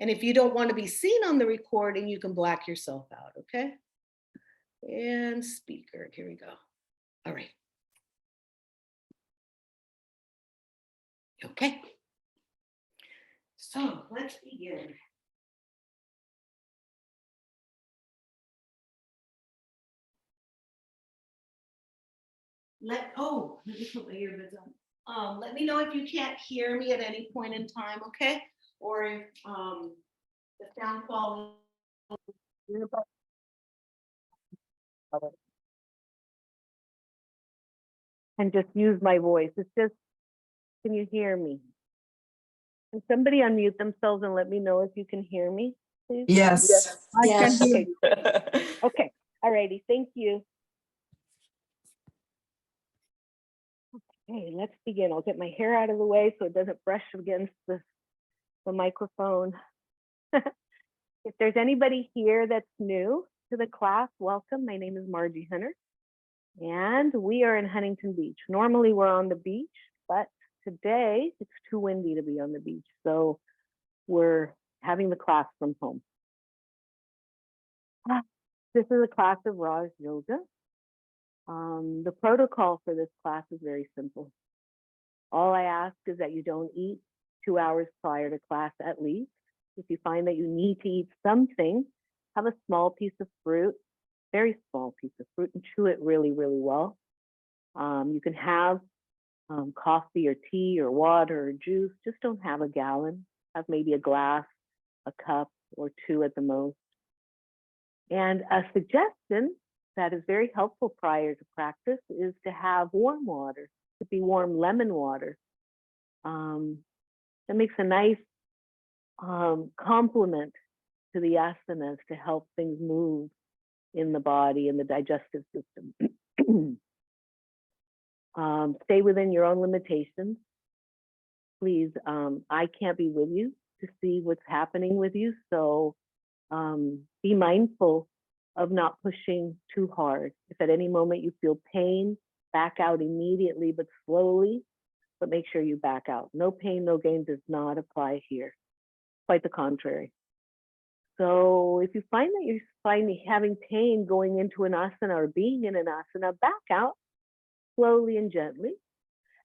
And if you don't want to be seen on the recording, you can black yourself out, okay? And speaker, here we go. All right. Okay. So let's begin. Let me put my earbuds on. Let me know if you can't hear me at any point in time, okay? Or if the sound quality. And just use my voice. It's just, can you hear me? Can somebody unmute themselves and let me know if you can hear me, please? Yes. I can hear Okay. you. Okay. All righty. Thank you. Okay, let's begin. I'll get my hair out of the way so it doesn't brush against the microphone. If there's anybody here that's new to the class, welcome. My name is Margie Hunter, and we are in Huntington Beach. Normally we're on the beach, but today it's too windy to be on the beach, so we're having the class from home. This is a class of Raj Yoga. The protocol for this class is very simple. All I ask is that you don't eat 2 hours prior to class at least. If you find that you need to eat something, have a small piece of fruit, very small piece of fruit, and chew it really, really well. You can have coffee or tea or water or juice. Just don't have a gallon. Have maybe a glass, a cup, or two at the most. And a suggestion that is very helpful prior to practice is to have warm water. It could be warm lemon water. That makes a nice complement to the asanas to help things move in the body and the digestive system. Stay within your own limitations. Please, I can't be with you to see what's happening with you, so be mindful of not pushing too hard. If at any moment you feel pain, back out immediately but slowly, but make sure you back out. No pain, no gain does not apply here. Quite the contrary. So if you find that you're having pain going into an asana or being in an asana, back out slowly and gently,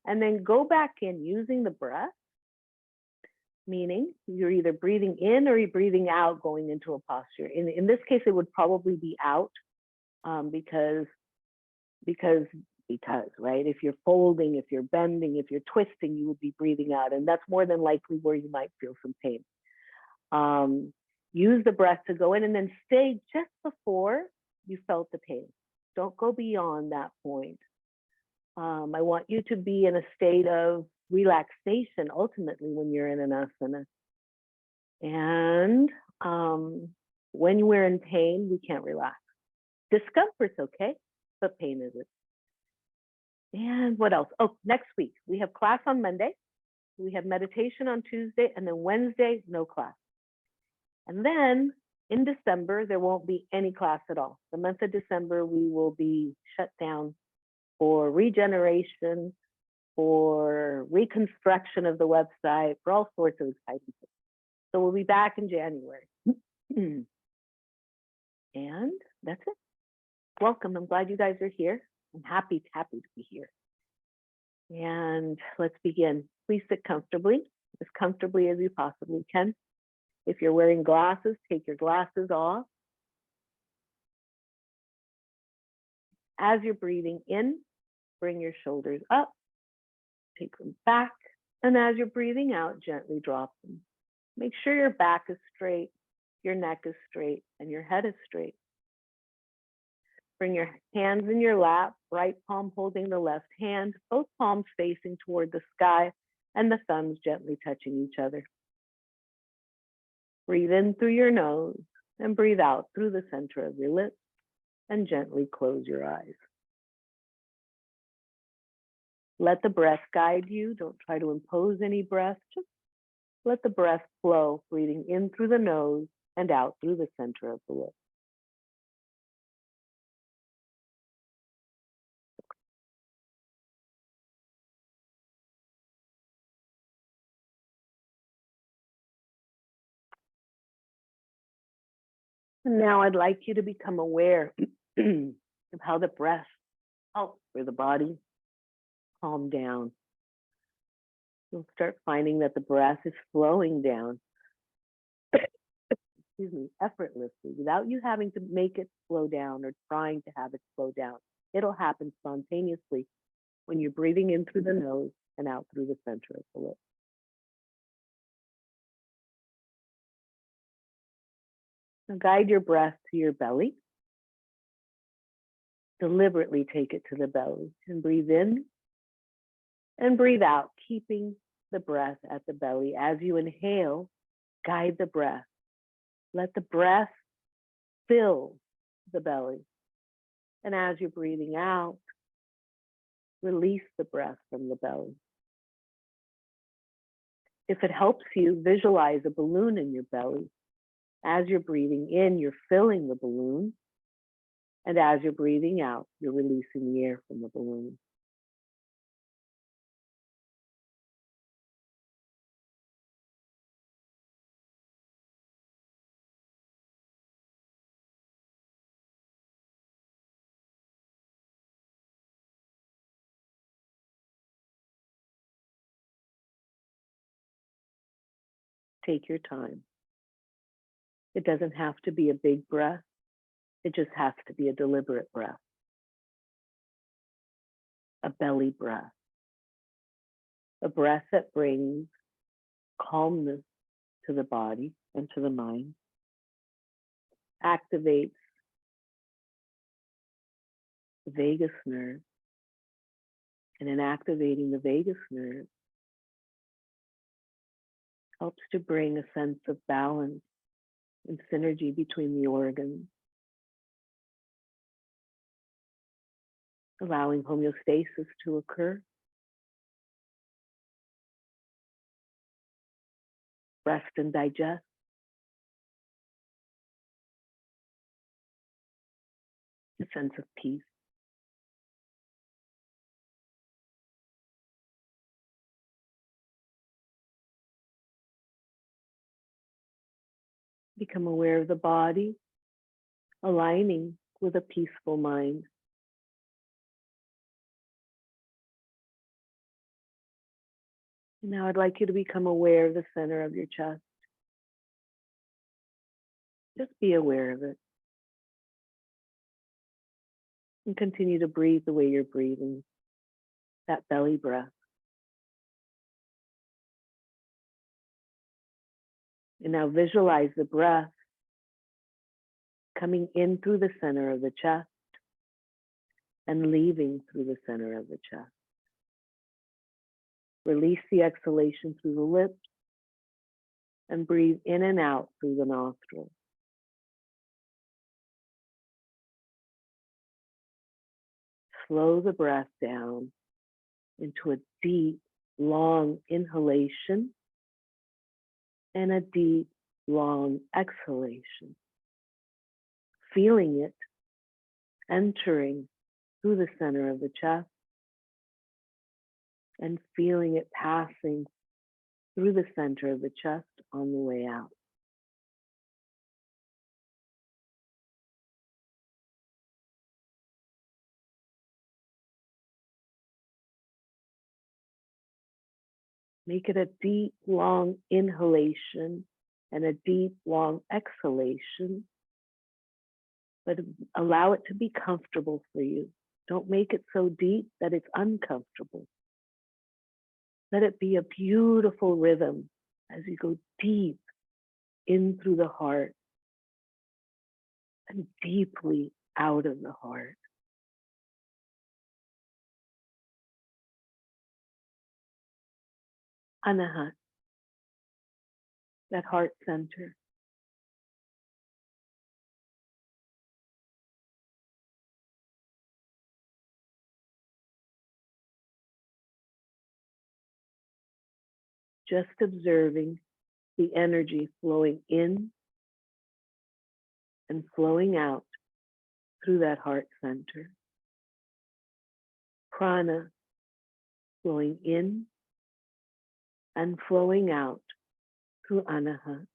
and then go back in using the breath, meaning you're either breathing in or you're breathing out going into a posture. In this case, it would probably be out because, right? If you're folding, if you're bending, if you're twisting, you would be breathing out. And that's more than likely where you might feel some pain. Use the breath to go in and then stay just before you felt the pain. Don't go beyond that point. I want you to be in a state of relaxation ultimately when you're in an asana. And when we're in pain, we can't relax. Discomfort's okay, but pain isn't. And what else? Oh, next week, we have class on Monday. We have meditation on Tuesday, and then Wednesday, no class. And then in December, there won't be any class at all. The month of December, we will be shut down for regeneration, for reconstruction of the website, for all sorts of exciting things. So we'll be back in January. And that's it. Welcome. I'm glad you guys are here. I'm happy to be here. And let's begin. Please sit comfortably as you possibly can. If you're wearing glasses, take your glasses off. As you're breathing in, bring your shoulders up, take them back, and as you're breathing out, gently drop them. Make sure your back is straight, your neck is straight, and your head is straight. Bring your hands in your lap, right palm holding the left hand, both palms facing toward the sky, and the thumbs gently touching each other. Breathe in through your nose and breathe out through the center of your lips, and gently close your eyes. Let the breath guide you. Don't try to impose any breath. Just let the breath flow, breathing in through the nose and out through the center of the lips. And now I'd like you to become aware of how the breath helps for the body calm down. You'll start finding that the breath is flowing down, excuse me, effortlessly, without you having to make it slow down or trying to have it slow down. It'll happen spontaneously when you're breathing in through the nose and out through the center of the lips. Now guide your breath to your belly. Deliberately take it to the belly and breathe in and breathe out, keeping the breath at the belly. As you inhale, guide the breath. Let the breath fill the belly. And as you're breathing out, release the breath from the belly. If it helps you, visualize a balloon in your belly. As you're breathing in, you're filling the balloon. And as you're breathing out, you're releasing the air from the balloon. Take your time. It doesn't have to be a big breath. It just has to be a deliberate breath. A belly breath. A breath that brings calmness to the body and to the mind. Activates the vagus nerve. And in activating the vagus nerve, helps to bring a sense of balance and synergy between the organs, allowing homeostasis to occur. Rest and digest. A sense of peace. Become aware of the body, aligning with a peaceful mind. And now I'd like you to become aware of the center of your chest. Just be aware of it. And continue to breathe the way you're breathing, that belly breath. And now visualize the breath coming in through the center of the chest and leaving through the center of the chest. Release the exhalation through the lips and breathe in and out through the nostrils. Slow the breath down into a deep, long inhalation and a deep, long exhalation. Feeling it entering through the center of the chest and feeling it passing through the center of the chest on the way out. Make it a deep, long inhalation and a deep, long exhalation, but allow it to be comfortable for you. Don't make it so deep that it's uncomfortable. Let it be a beautiful rhythm as you go deep in through the heart and deeply out of the heart. Anahat, that heart center. Just observing the energy flowing in and flowing out through that heart center. Prana flowing in and flowing out through Anahat.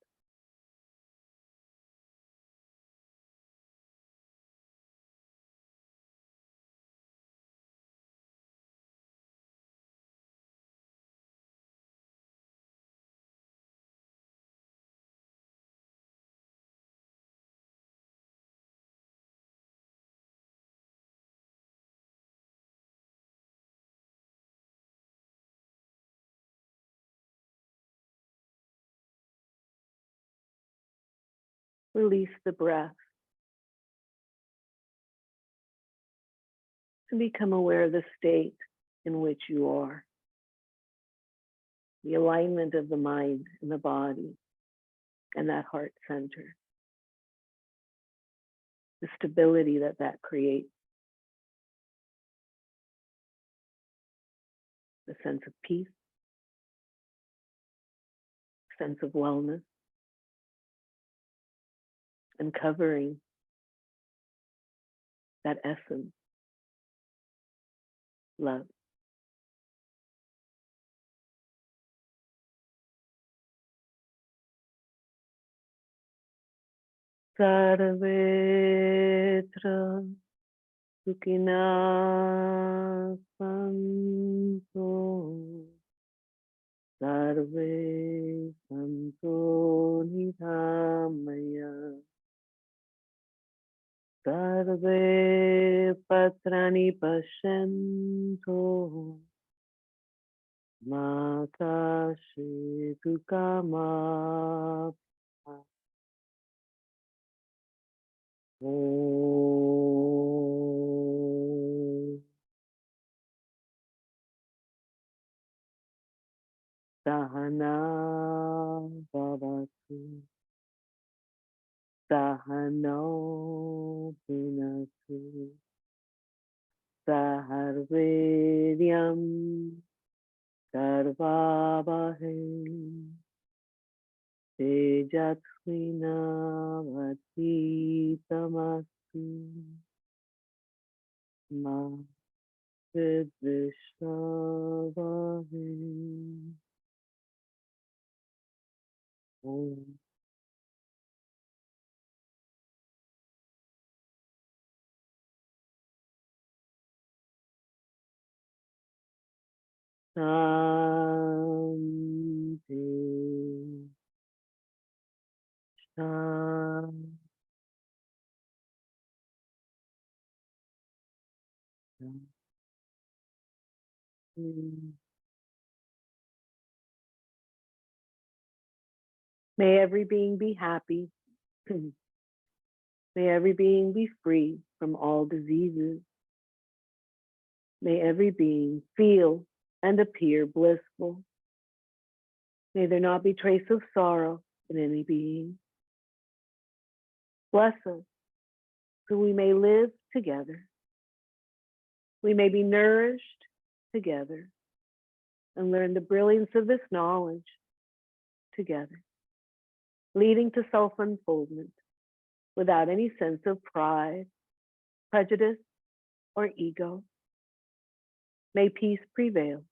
Release the breath and become aware of the state in which you are. The alignment of the mind and the body and that heart center. The stability that that creates. The sense of peace, sense of wellness, and covering that essence, love. Sarvetra Sukhina Santo Sarve Santo Nidhamaya Sarve Patrani Pashanto Mata Shitu Kama Om Sahana Bhavatu Sahano Bhunatu Saharvedyam Sarvabhahe Tejasvinavati Tamastu Ma Vidvishavahe Om Shanti Shanti May every being be happy. May every being be free from all diseases. May every being feel and appear blissful. May there not be trace of sorrow in any being. Bless us so we may live together. We may be nourished together and learn the brilliance of this knowledge together, leading to self-unfoldment without any sense of pride, prejudice, or ego. May peace prevail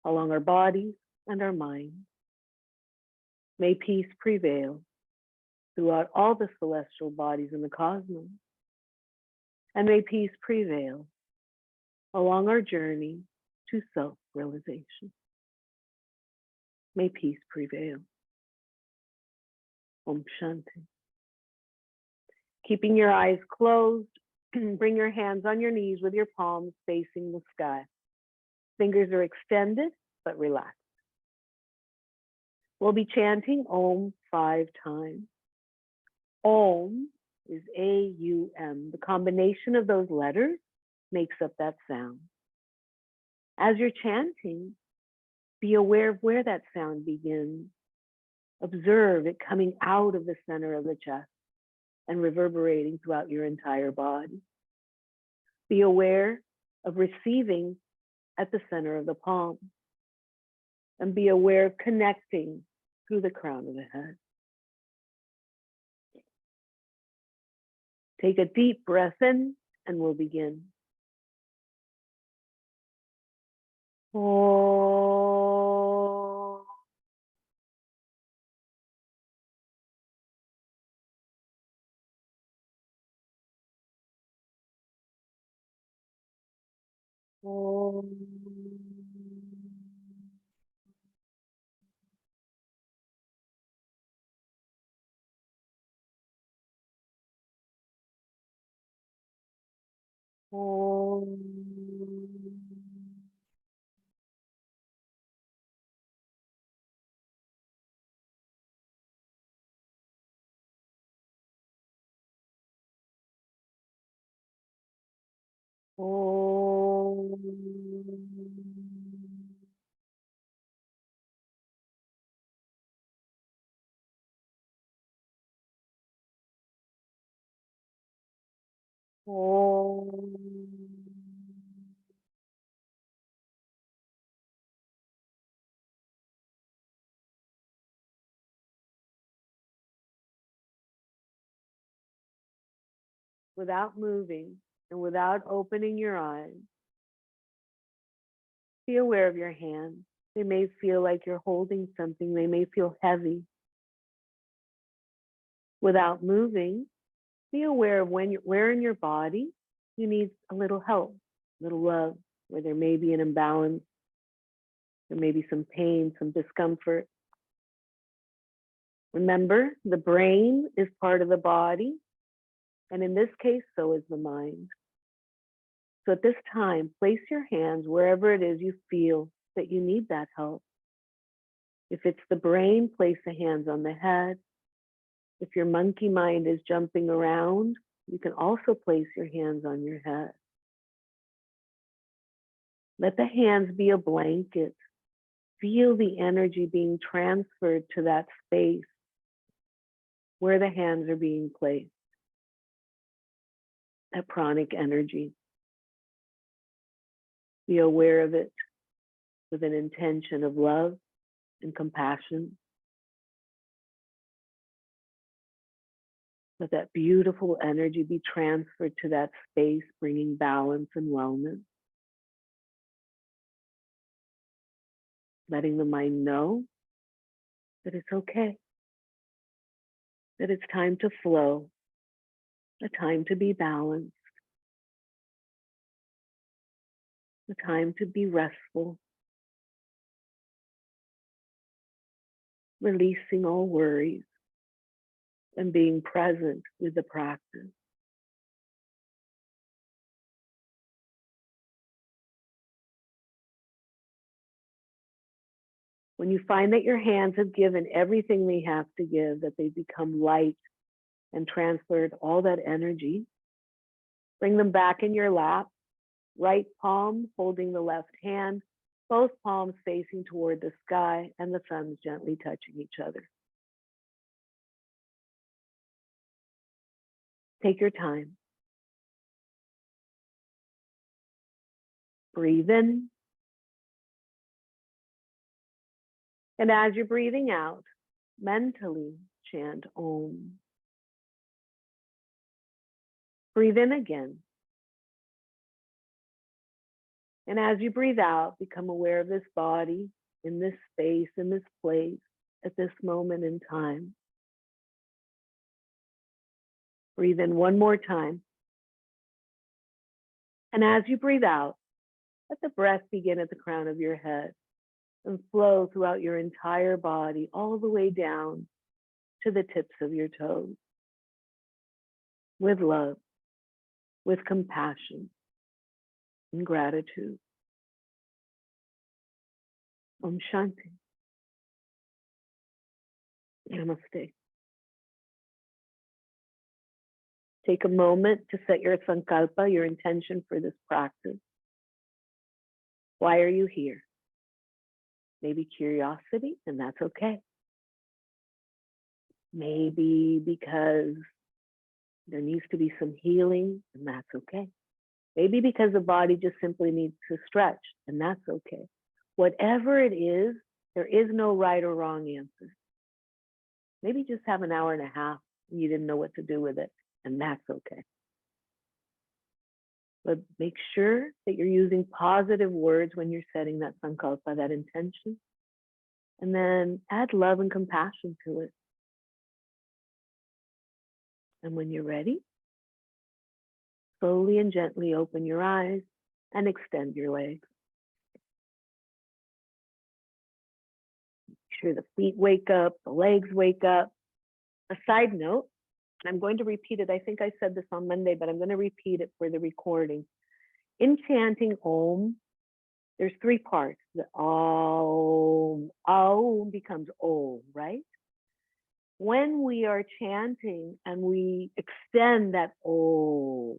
along our bodies and our minds. May peace prevail throughout all the celestial bodies in the cosmos. And may peace prevail along our journey to self-realization. May peace prevail. Om Shanti. Keeping your eyes closed, bring your hands on your knees with your palms facing the sky. Fingers are extended but relaxed. We'll be chanting Om 5 times. Om is A-U-M. The combination of those letters makes up that sound. As you're chanting, be aware of where that sound begins. Observe it coming out of the center of the chest and reverberating throughout your entire body. Be aware of receiving at the center of the palm. And be aware of connecting through the crown of the head. Take a deep breath in and we'll begin. Om. Om. Om. Om. Om. Without moving and without opening your eyes, be aware of your hands. They may feel like you're holding something. They may feel heavy. Without moving, be aware of where in your body you need a little help, a little love, where there may be an imbalance, there may be some pain, some discomfort. Remember, the brain is part of the body, and in this case, so is the mind. So at this time, place your hands wherever it is you feel that you need that help. If it's the brain, place the hands on the head. If your monkey mind is jumping around, you can also place your hands on your head. Let the hands be a blanket. Feel the energy being transferred to that space where the hands are being placed. That pranic energy. Be aware of it with an intention of love and compassion. Let that beautiful energy be transferred to that space, bringing balance and wellness. Letting the mind know that it's okay, that it's time to flow, a time to be balanced, a time to be restful, releasing all worries and being present with the practice. When you find that your hands have given everything they have to give, that they become light and transferred all that energy, bring them back in your lap, right palm holding the left hand, both palms facing toward the sky and the thumbs gently touching each other. Take your time. Breathe in. And as you're breathing out, mentally chant Om. Breathe in again. And as you breathe out, become aware of this body, in this space, in this place, at this moment in time. Breathe in one more time. And as you breathe out, let the breath begin at the crown of your head and flow throughout your entire body, all the way down to the tips of your toes. With love, with compassion, and gratitude. Om Shanti. Namaste. Take a moment to set your sankalpa, your intention for this practice. Why are you here? Maybe curiosity, and that's okay. Maybe because there needs to be some healing, and that's okay. Maybe because the body just simply needs to stretch, and that's okay. Whatever it is, there is no right or wrong answer. Maybe just have an hour and a half and you didn't know what to do with it, and that's okay. But make sure that you're using positive words when you're setting that sankalpa, that intention, and then add love and compassion to it. And when you're ready, slowly and gently open your eyes and extend your legs. Make sure the feet wake up, the legs wake up. A side note, I'm going to repeat it. I think I said this on Monday, but I'm going to repeat it for the recording. In chanting Om, there's three parts. The Om becomes Om, right? When we are chanting and we extend that Om,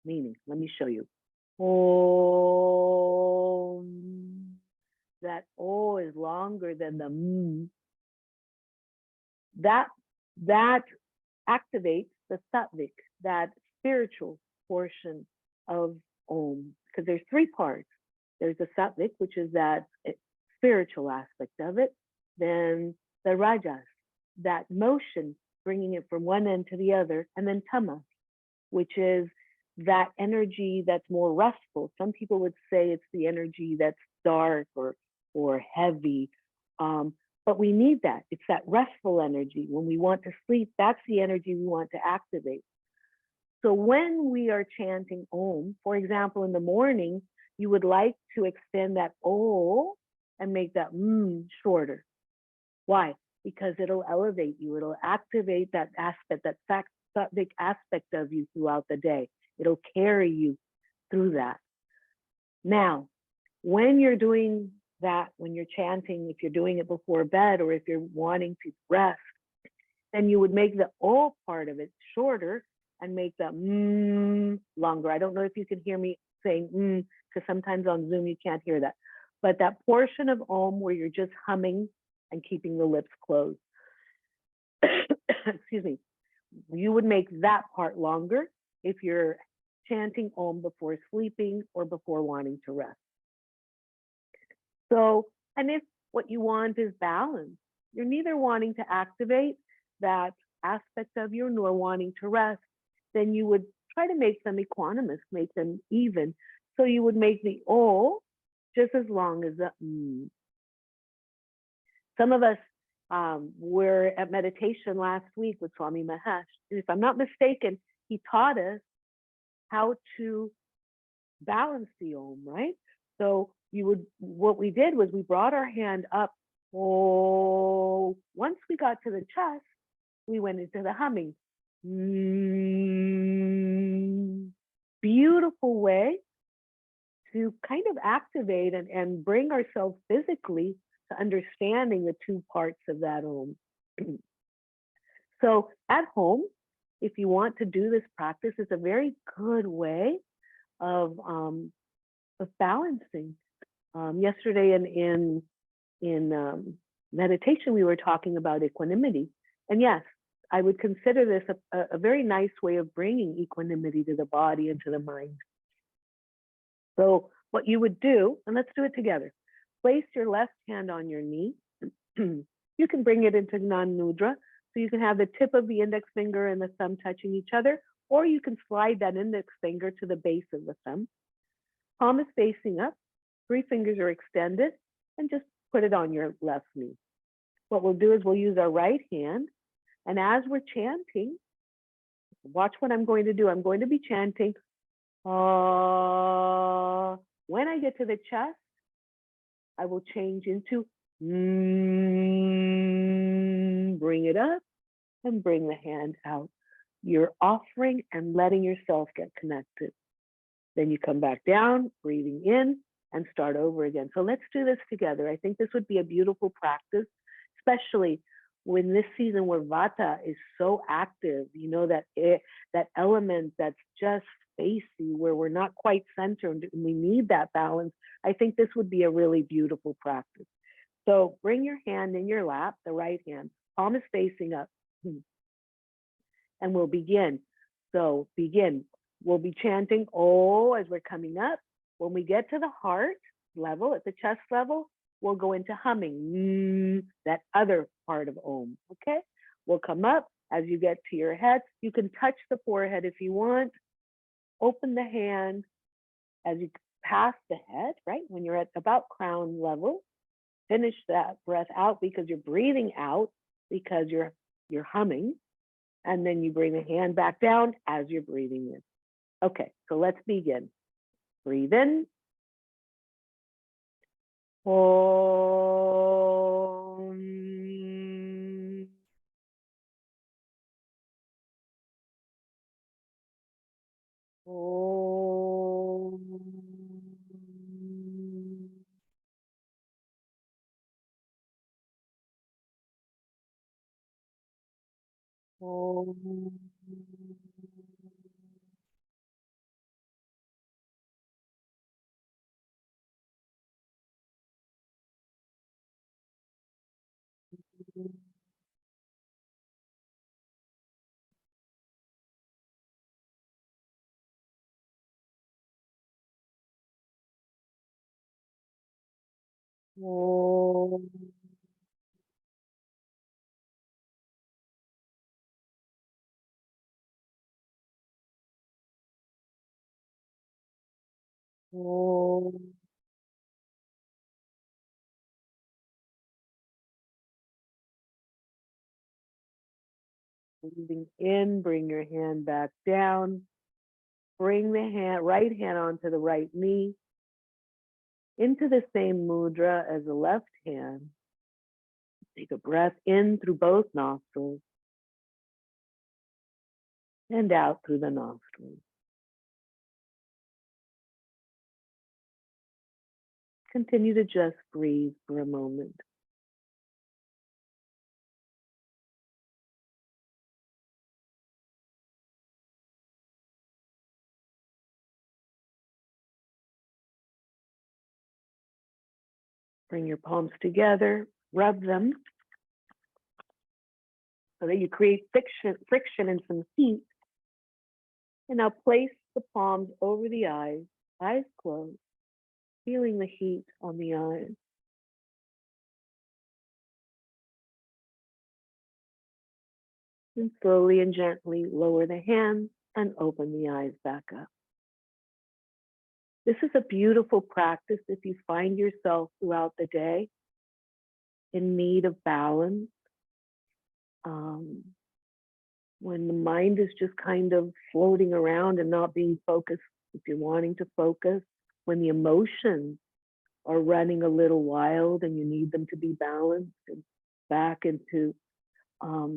meaning, let me show you. Om. That O is longer than the M. That activates the sattvic, that spiritual portion of Om, because there's three parts. There's the sattvic, which is that spiritual aspect of it. Then the rajas, that motion, bringing it from one end to the other. And then tamas, which is that energy that's more restful. Some people would say it's the energy that's dark or heavy. But we need that. It's that restful energy. When we want to sleep, that's the energy we want to activate. So when we are chanting Om, for example, in the morning, you would like to extend that O and make that shorter. Why? Because it'll elevate you. It'll activate that aspect, that sattvic aspect of you throughout the day. It'll carry you through that. Now, when you're doing that, when you're chanting, if you're doing it before bed or if you're wanting to rest, then you would make the O part of it shorter and make the longer. I don't know if you can hear me saying because sometimes on Zoom you can't hear that. But that portion of Om where you're just humming and keeping the lips closed, excuse me, you would make that part longer if you're chanting Om before sleeping or before wanting to rest. So, and if what you want is balance, you're neither wanting to activate that aspect of you nor wanting to rest, then you would try to make them equanimous, make them even. So you would make the O just as long as the Some of us were at meditation last week with Swami Mahesh. And if I'm not mistaken, he taught us how to balance the Om, right? So what we did was we brought our hand up. Oh, once we got to the chest, we went into the humming. Beautiful way to kind of activate and bring ourselves physically to understanding the two parts of that Om. So at home, if you want to do this practice, it's a very good way of balancing. Yesterday in meditation, we were talking about equanimity. And yes, I would consider this a very nice way of bringing equanimity to the body and to the mind. So what you would do, and let's do it together. Place your left hand on your knee. You can bring it into Gnan Mudra. So you can have the tip of the index finger and the thumb touching each other, or you can slide that index finger to the base of the thumb. Palm is facing up, 3 fingers are extended, and just put it on your left knee. What we'll do is we'll use our right hand, and as we're chanting, watch what I'm going to do. I'm going to be chanting. When I get to the chest, I will change into bring it up and bring the hand out. You're offering and letting yourself get connected. Then you come back down, breathing in, and start over again. So let's do this together. I think this would be a beautiful practice, especially when this season where Vata is so active, you know, that element that's just spacey, where we're not quite centered and we need that balance. I think this would be a really beautiful practice. So bring your hand in your lap, the right hand, palm is facing up, and we'll begin. So begin. We'll be chanting O as we're coming up. When we get to the heart level, at the chest level, we'll go into humming, that other part of Om, okay? We'll come up. As you get to your head, you can touch the forehead if you want. Open the hand as you pass the head, right? When you're at about crown level, finish that breath out because you're breathing out because you're humming. And then you bring the hand back down as you're breathing in. Okay, so let's begin. Breathe in. Om. Om. Om. Om. Om. Breathing in, bring your hand back down. Bring the right hand onto the right knee, into the same mudra as the left hand. Take a breath in through both nostrils and out through the nostrils. Continue to just breathe for a moment. Bring your palms together, rub them so that you create friction and some heat. And now place the palms over the eyes closed, feeling the heat on the eyes. And slowly and gently lower the hands and open the eyes back up. This is a beautiful practice if you find yourself throughout the day in need of balance. When the mind is just kind of floating around and not being focused, if you're wanting to focus, when the emotions are running a little wild and you need them to be balanced and back into a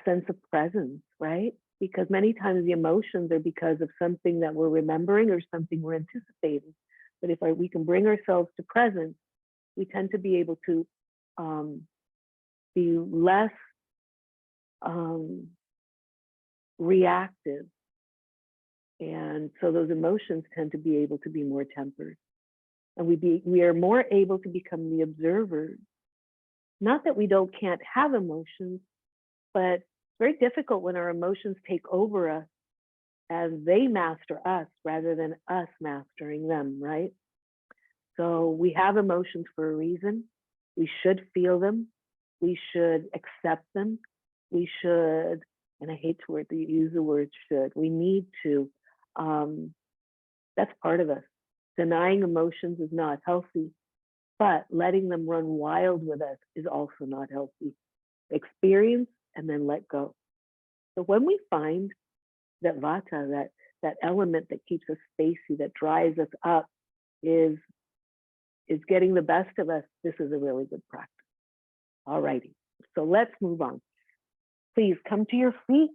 sense of presence, right? Because many times the emotions are because of something that we're remembering or something we're anticipating. But if we can bring ourselves to presence, we tend to be able to be less reactive. And so those emotions tend to be able to be more tempered. And we are more able to become the observers. Not that we can't have emotions, but it's very difficult when our emotions take over us as they master us rather than us mastering them, right? So we have emotions for a reason. We should feel them. We should accept them. We should, and I hate to use the word should, we need to, that's part of us. Denying emotions is not healthy, but letting them run wild with us is also not healthy. Experience and then let go. So when we find that vata, that element that keeps us spacey, that dries us up, is getting the best of us, this is a really good practice. All righty, so let's move on. Please come to your feet,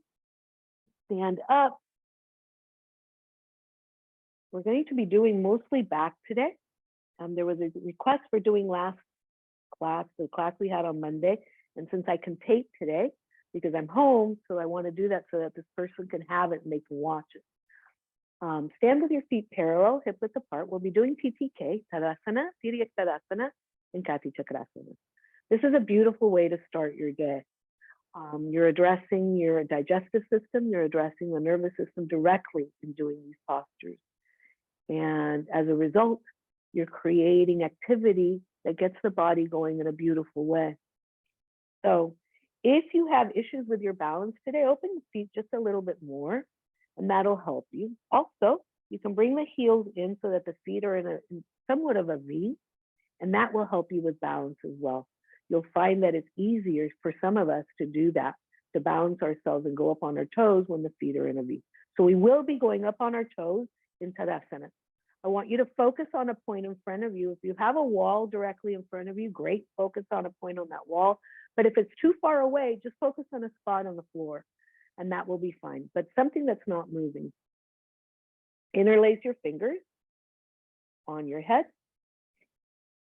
stand up. We're going to be doing mostly back today. There was a request for doing last class, the class we had on Monday. And since I can tape today, because I'm home, so I want to do that so that this person can have it and they can watch it. Stand with your feet parallel, hip width apart. We'll be doing TTK, Tadasana, Tiryak Tadasana, and Kati Chakrasana. This is a beautiful way to start your day. You're addressing your digestive system, you're addressing the nervous system directly in doing these postures. And as a result, you're creating activity that gets the body going in a beautiful way. So if you have issues with your balance today, open the feet just a little bit more, and that'll help you. Also, you can bring the heels in so that the feet are in somewhat of a V, and that will help you with balance as well. You'll find that it's easier for some of us to do that, to balance ourselves and go up on our toes when the feet are in a V. So we will be going up on our toes in Tadasana. I want you to focus on a point in front of you. If you have a wall directly in front of you, great, focus on a point on that wall. But if it's too far away, just focus on a spot on the floor, and that will be fine. But something that's not moving. Interlace your fingers on your head.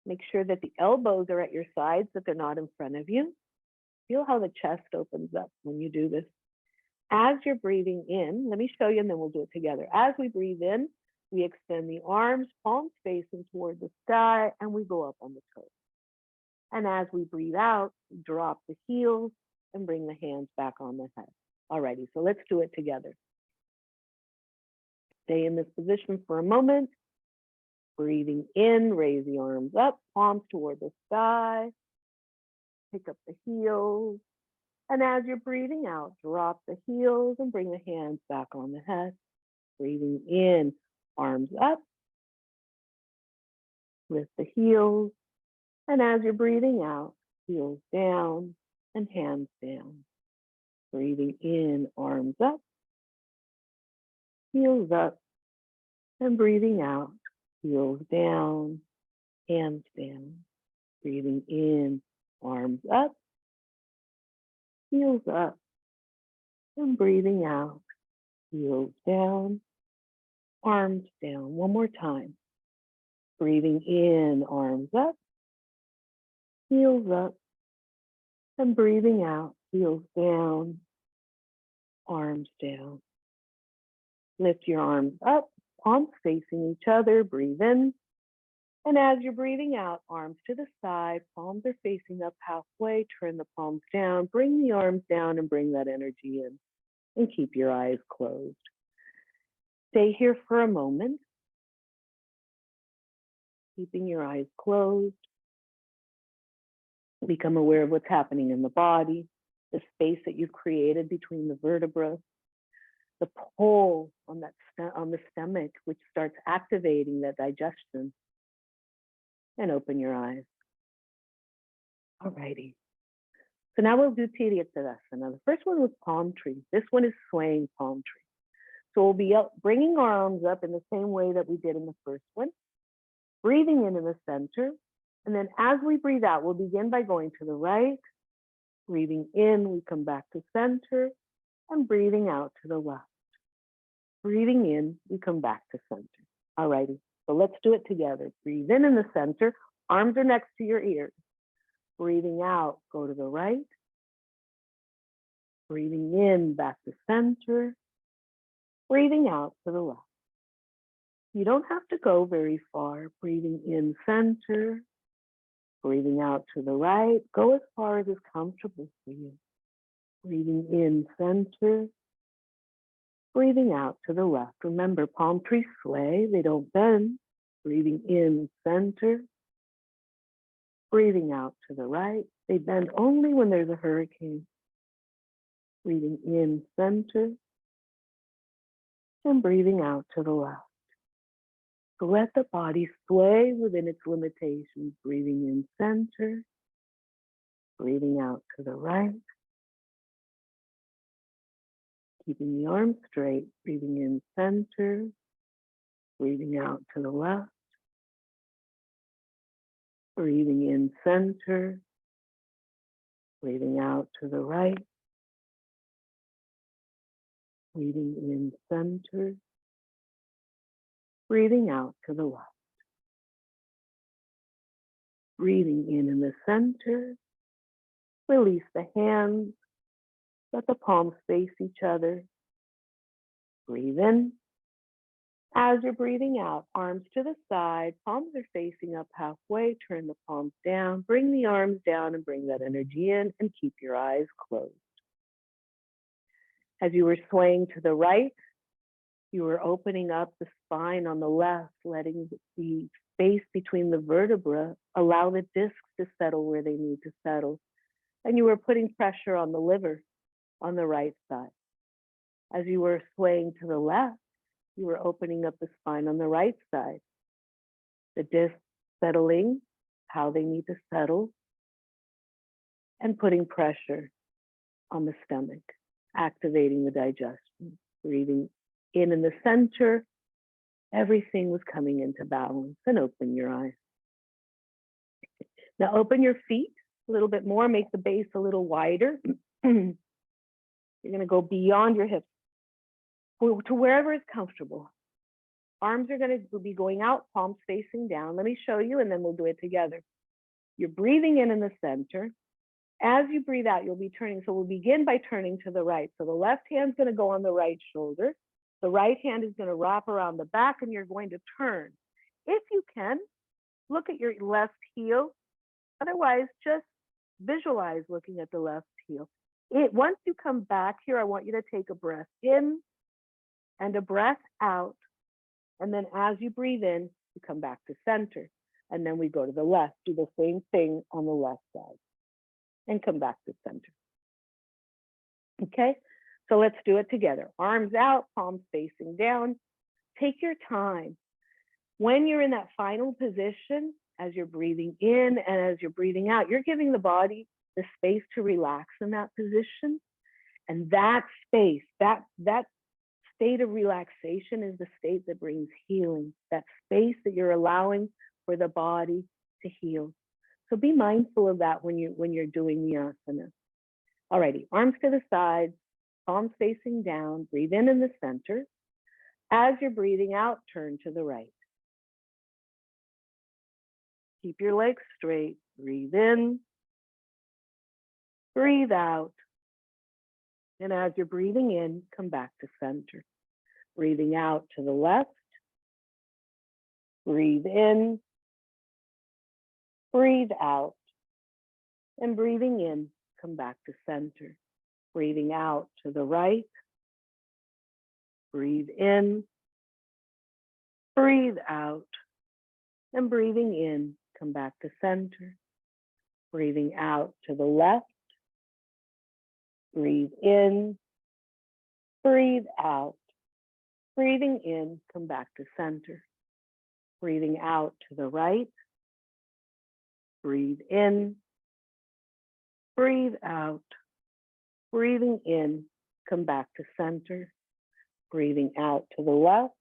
Make sure that the elbows are at your sides, that they're not in front of you. Feel how the chest opens up when you do this. As you're breathing in, let me show you and then we'll do it together. As we breathe in, we extend the arms, palms facing toward the sky, and we go up on the toes. And as we breathe out, drop the heels and bring the hands back on the head. Alrighty, so let's do it together. Stay in this position for a moment. Breathing in, raise the arms up, palms toward the sky. Pick up the heels. And as you're breathing out, drop the heels and bring the hands back on the head. Breathing in, arms up. Lift the heels. And as you're breathing out, heels down and hands down. Breathing in, arms up. Heels up. And breathing out, heels down, hands down. Breathing in, arms up. Heels up. And breathing out, heels down, arms down. One more time. Breathing in, arms up, heels up, and breathing out, heels down, arms down. Lift your arms up, palms facing each other, breathe in. And as you're breathing out, arms to the side, palms are facing up halfway, turn the palms down, bring the arms down and bring that energy in. And keep your eyes closed. Stay here for a moment, keeping your eyes closed. Become aware of what's happening in the body, the space that you've created between the vertebrae, the pull on the stomach, which starts activating that digestion. And open your eyes. Alrighty. So now we'll do Tirya Tadasana. The first one was palm tree. This one is swaying palm tree. So we'll be bringing our arms up in the same way that we did in the first one. Breathing in the center. And then as we breathe out, we'll begin by going to the right. Breathing in, we come back to center. And breathing out to the left. Breathing in, we come back to center. Alrighty, so let's do it together. Breathe in the center, arms are next to your ears. Breathing out, go to the right. Breathing in, back to center. Breathing out to the left. You don't have to go very far. Breathing in center. Breathing out to the right. Go as far as is comfortable for you. Breathing in center. Breathing out to the left. Remember, palm trees sway, they don't bend. Breathing in center. Breathing out to the right. They bend only when there's a hurricane. Breathing in center. And breathing out to the left. So let the body sway within its limitations. Breathing in center. Breathing out to the right. Keeping the arms straight, breathing in center, breathing out to the left, breathing in center, breathing out to the right, breathing in center, breathing out to the left. Breathing in the center, release the hands, let the palms face each other. Breathe in. As you're breathing out, arms to the side, palms are facing up halfway, turn the palms down, bring the arms down and bring that energy in and keep your eyes closed. As you were swaying to the right, you were opening up the spine on the left, letting the space between the vertebrae allow the discs to settle where they need to settle. And you were putting pressure on the liver on the right side. As you were swaying to the left, you were opening up the spine on the right side. The discs settling, how they need to settle, and putting pressure on the stomach, activating the digestion. Breathing in the center, everything was coming into balance, and open your eyes. Now open your feet a little bit more, make the base a little wider. You're gonna go beyond your hips to wherever is comfortable. Arms are gonna be going out, palms facing down. Let me show you and then we'll do it together. You're breathing in the center. As you breathe out, you'll be turning. So we'll begin by turning to the right. So the left hand's gonna go on the right shoulder. The right hand is gonna wrap around the back and you're going to turn. If you can, look at your left heel Otherwise, just visualize looking at the left heel. Once you come back here, I want you to take a breath in and a breath out. And then as you breathe in, you come back to center. And then we go to the left, do the same thing on the left side and come back to center. Okay, so let's do it together. Arms out, palms facing down. Take your time. When you're in that final position, as you're breathing in and as you're breathing out, you're giving the body the space to relax in that position. And that space, that state of relaxation is the state that brings healing, that space that you're allowing for the body to heal. So be mindful of that when you're doing the asana. Alrighty, arms to the sides, palms facing down, breathe in the center. As you're breathing out, turn to the right. Keep your legs straight, breathe in, breathe out. And as you're breathing in, come back to center. Breathing out to the left, breathe in, breathe out. And breathing in, come back to center. Breathing out to the right, breathe in, breathe out. And breathing in, come back to center. Breathing out to the left, breathe in, breathe out. Breathing in, come back to center. Breathing out to the right, breathe in, breathe out. Breathing in, come back to center. Breathing out to the left,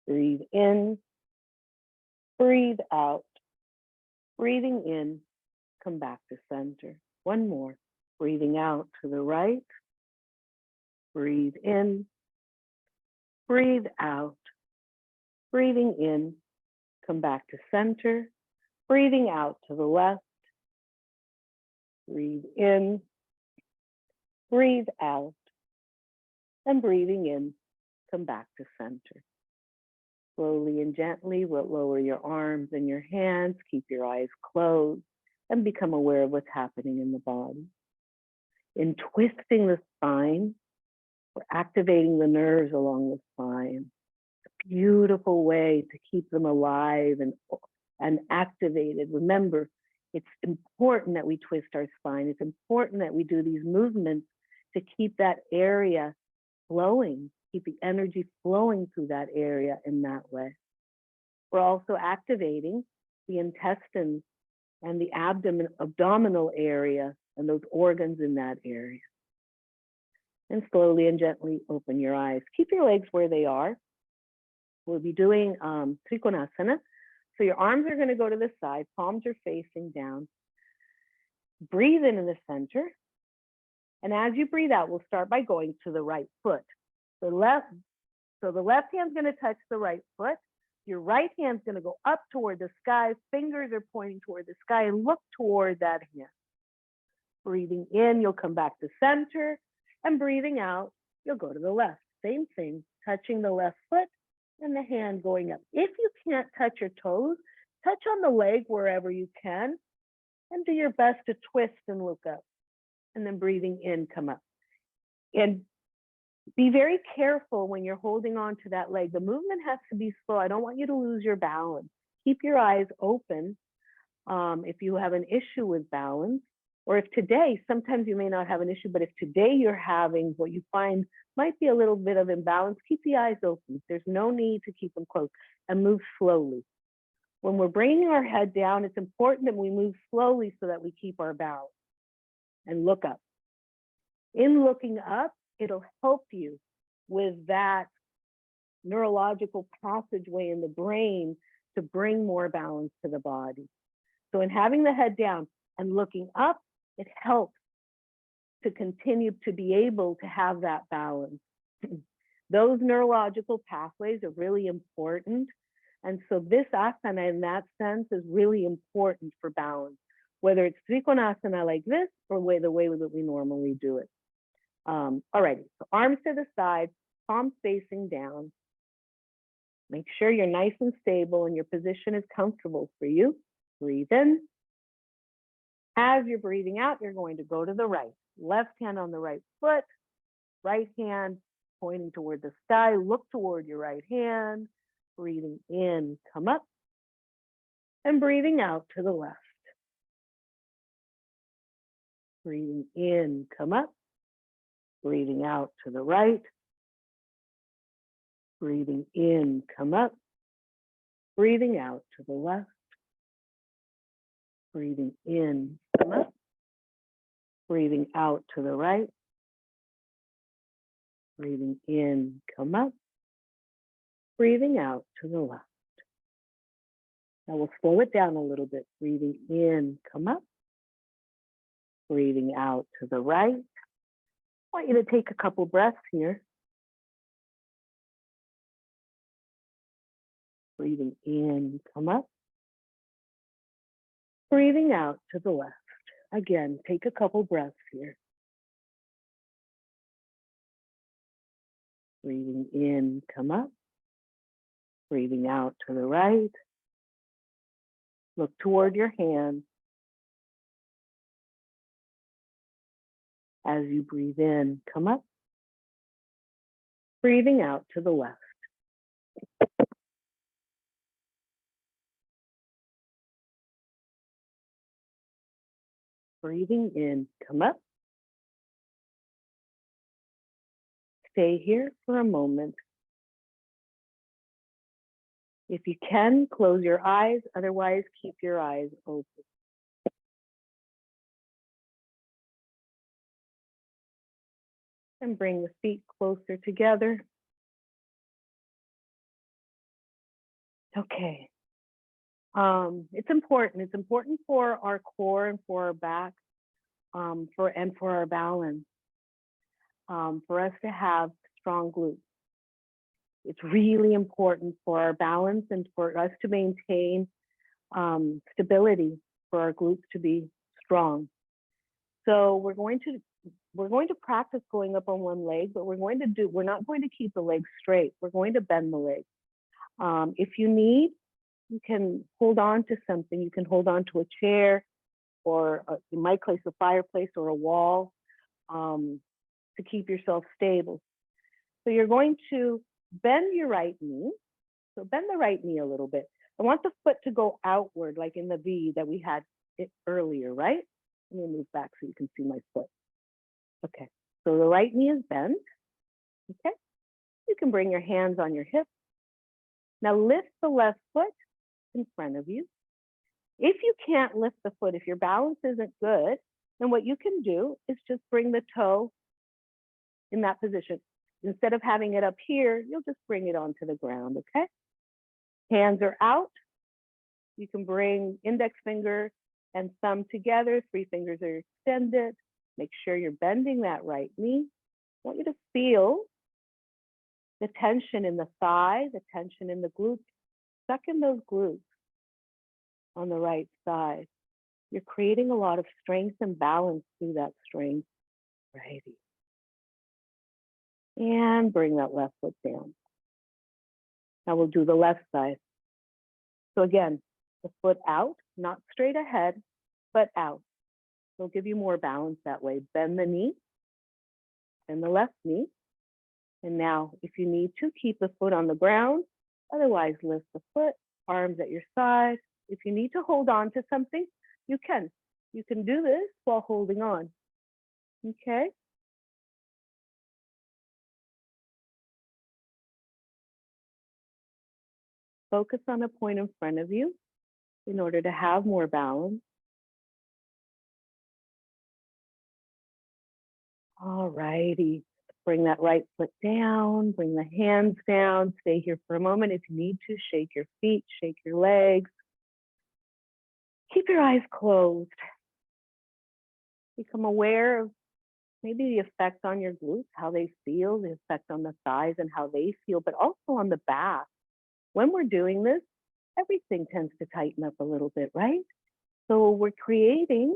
breathe in, breathe out. Breathing in, come back to center. One more. Breathing out to the right, breathe in, breathe out. Breathing in, come back to center. Breathing out to the left, breathe in, breathe out. And breathing in, come back to center. Slowly and gently, we'll lower your arms and your hands, keep your eyes closed, and become aware of what's happening in the body. In twisting the spine, we're activating the nerves along the spine. It's a beautiful way to keep them alive and activated. Remember, it's important that we twist our spine. It's important that we do these movements to keep that area flowing, keep the energy flowing through that area in that way. We're also activating the intestines and the abdominal area and those organs in that area. And slowly and gently open your eyes. Keep your legs where they are. We'll be doing Trikonasana. So your arms are going to go to the side, palms are facing down. Breathe in the center. And as you breathe out, we'll start by going to the right foot. So the left hand's going to touch the right foot. Your right hand's going to go up toward the sky. Fingers are pointing toward the sky and look toward that hand. Breathing in, you'll come back to center. And breathing out, you'll go to the left. Same thing, touching the left foot and the hand going up. If you can't touch your toes, touch on the leg wherever you can and do your best to twist and look up. And then breathing in, come up. And be very careful when you're holding on to that leg. The movement has to be slow. I don't want you to lose your balance. Keep your eyes open if you have an issue with balance. Or if today, sometimes you may not have an issue, but if today you're having what you find might be a little bit of imbalance, keep the eyes open. There's no need to keep them closed and move slowly. When we're bringing our head down, it's important that we move slowly so that we keep our balance and look up. In looking up, it'll help you with that neurological passageway in the brain to bring more balance to the body. So in having the head down and looking up, it helps to continue to be able to have that balance. Those neurological pathways are really important. And so this asana in that sense is really important for balance, whether it's Trikonasana like this or the way that we normally do it. Alrighty, so arms to the side, palms facing down. Make sure you're nice and stable and your position is comfortable for you. Breathe in, As you're breathing out, you're going to go to the right. Left hand on the right foot, right hand pointing toward the sky. Look toward your right hand. Breathing in, come up. And breathing out to the left. Breathing in, come up. Breathing out to the right. Breathing in, come up. Breathing out to the left. Breathing in, come up. Breathing out to the right. Breathing in, come up. Breathing out to the left. Now we'll slow it down a little bit. Breathing in, come up. Breathing out to the right. I want you to take a couple breaths here. Breathing in, come up. Breathing out to the left. Again, take a couple breaths here. Breathing in, come up. Breathing out to the right. Look toward your hand. As you breathe in, come up. Breathing out to the left. Breathing in, come up. Stay here for a moment. If you can, close your eyes. Otherwise, keep your eyes open. And bring the feet closer together. Okay. It's important. It's important for our core and for our back, for our balance, for us to have strong glutes. It's really important for our balance and for us to maintain stability, for our glutes to be strong. So we're going to practice going up on one leg, but we're not going to keep the legs straight. We're going to bend the legs. If you need, you can hold on to something. You can hold on to a chair, or you might place a fireplace or a wall to keep yourself stable. So you're going to bend your right knee. So bend the right knee a little bit. I want the foot to go outward, like in the V that we had it earlier, right? Let me move back so you can see my foot. Okay, so the right knee is bent. Okay, you can bring your hands on your hips. Now lift the left foot in front of you. If you can't lift the foot, if your balance isn't good, then what you can do is just bring the toe in that position. Instead of having it up here, you'll just bring it onto the ground, okay? Hands are out. You can bring index finger and thumb together. 3 fingers are extended. Make sure you're bending that right knee. I want you to feel the tension in the thigh, the tension in the glutes. Suck in those glutes on the right side. You're creating a lot of strength and balance through that strength. Righty. And bring that left foot down. Now we'll do the left side. So again, the foot out, not straight ahead, but out. It'll give you more balance that way. Bend the knee, bend the left knee. And now, if you need to, keep the foot on the ground. Otherwise, lift the foot, arms at your side. If you need to hold on to something, you can. You can do this while holding on. Okay? Focus on a point in front of you in order to have more balance. All righty. Bring that right foot down, bring the hands down, stay here for a moment. If you need to, shake your feet, shake your legs. Keep your eyes closed. Become aware of maybe the effect on your glutes, how they feel, the effect on the thighs and how they feel, but also on the back. When we're doing this, everything tends to tighten up a little bit, right? So we're creating,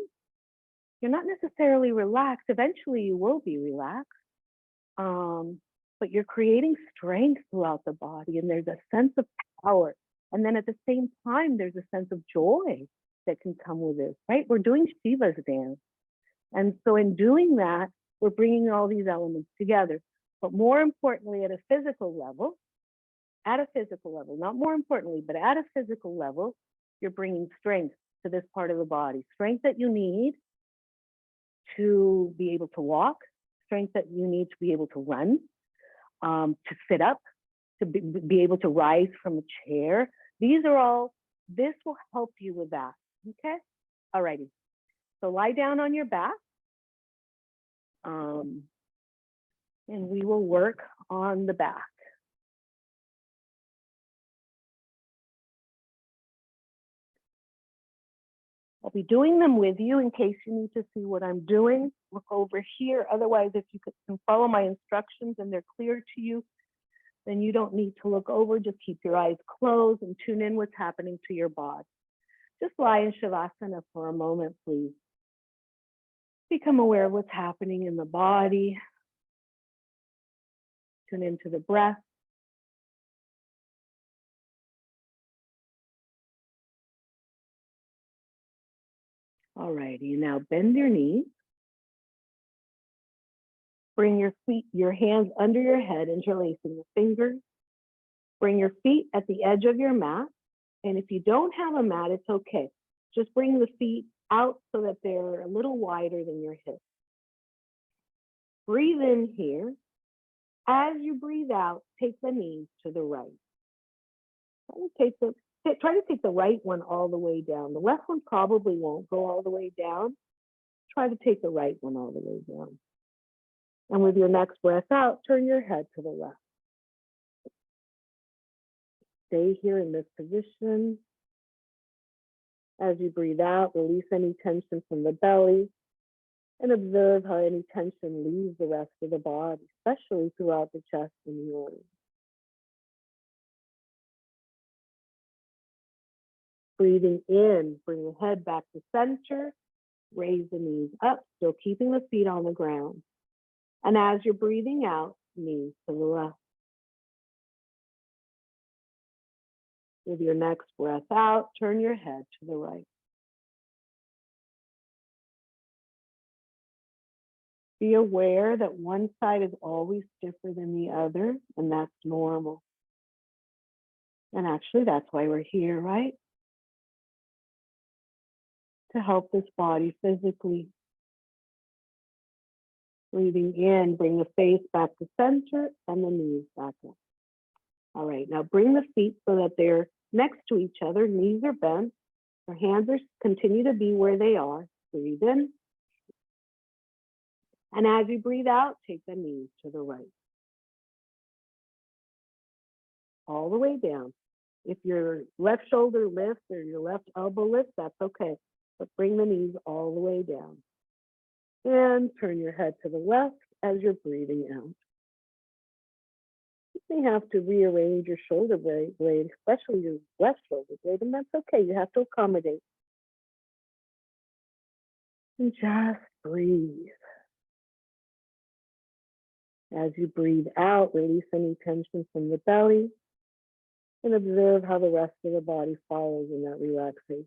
you're not necessarily relaxed. Eventually you will be relaxed. But you're creating strength throughout the body, and there's a sense of power. And then at the same time, there's a sense of joy that can come with this, right? We're doing Shiva's dance. And so in doing that, we're bringing all these elements together. But more importantly, at a physical level, not more importantly, but at a physical level, you're bringing strength to this part of the body, strength that you need to be able to walk, strength that you need to be able to run, to sit up, to be able to rise from a chair. This will help you with that, okay? All righty, so lie down on your back, and we will work on the back. I'll be doing them with you in case you need to see what I'm doing. Look over here. Otherwise, if you can follow my instructions and they're clear to you, then you don't need to look over. Just keep your eyes closed and tune in what's happening to your body. Just lie in Shavasana for a moment, please. Become aware of what's happening in the body. Tune into the breath. All righty, now bend your knees. Bring your hands under your head, interlacing the fingers. Bring your feet at the edge of your mat. And if you don't have a mat, it's okay. Just bring the feet out so that they're a little wider than your hips. Breathe in here. As you breathe out, take the knees to the right. Try to take the right one all the way down. The left one probably won't go all the way down. Try to take the right one all the way down. And with your next breath out, turn your head to the left. Stay here in this position. As you breathe out, release any tension from the belly and observe how any tension leaves the rest of the body, especially throughout the chest and the arms. Breathing in, bring the head back to center, raise the knees up, still keeping the feet on the ground. And as you're breathing out, knees to the left. With your next breath out, turn your head to the right. Be aware that one side is always stiffer than the other, and that's normal. And actually, that's why we're here, right? To help this body physically. Breathing in, bring the face back to center and the knees back up. All right, now bring the feet so that they're next to each other, knees are bent, your hands continue to be where they are. Breathe in. And as you breathe out, take the knees to the right. All the way down. If your left shoulder lifts or your left elbow lifts, that's okay. But bring the knees all the way down. And turn your head to the left as you're breathing out. You may have to rearrange your shoulder blade, especially your left shoulder blade, and that's okay. You have to accommodate. And just breathe. As you breathe out, release any tension from the belly and observe how the rest of the body follows in that relaxation.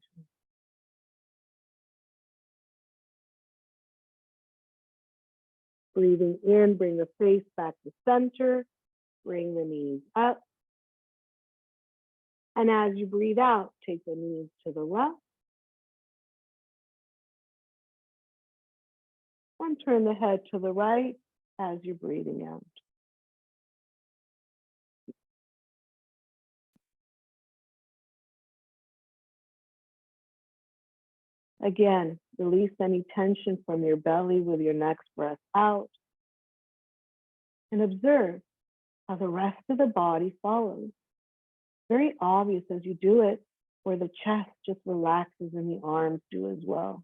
Breathing in, bring the face back to center, bring the knees up. And as you breathe out, take the knees to the left. And turn the head to the right as you're breathing out. Again, release any tension from your belly with your next breath out. And observe how the rest of the body follows. Very obvious as you do it, where the chest just relaxes and the arms do as well.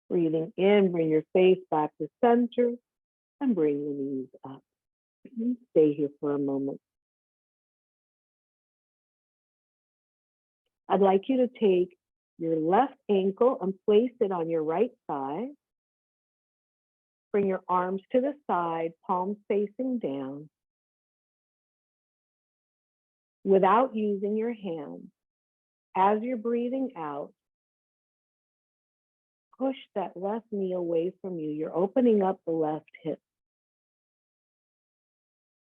Breathing in, bring your face back to center and bring the knees up. Stay here for a moment. I'd like you to take your left ankle and place it on your right side. Bring your arms to the side, palms facing down. without using your hands, as you're breathing out, push that left knee away from you. You're opening up the left hip.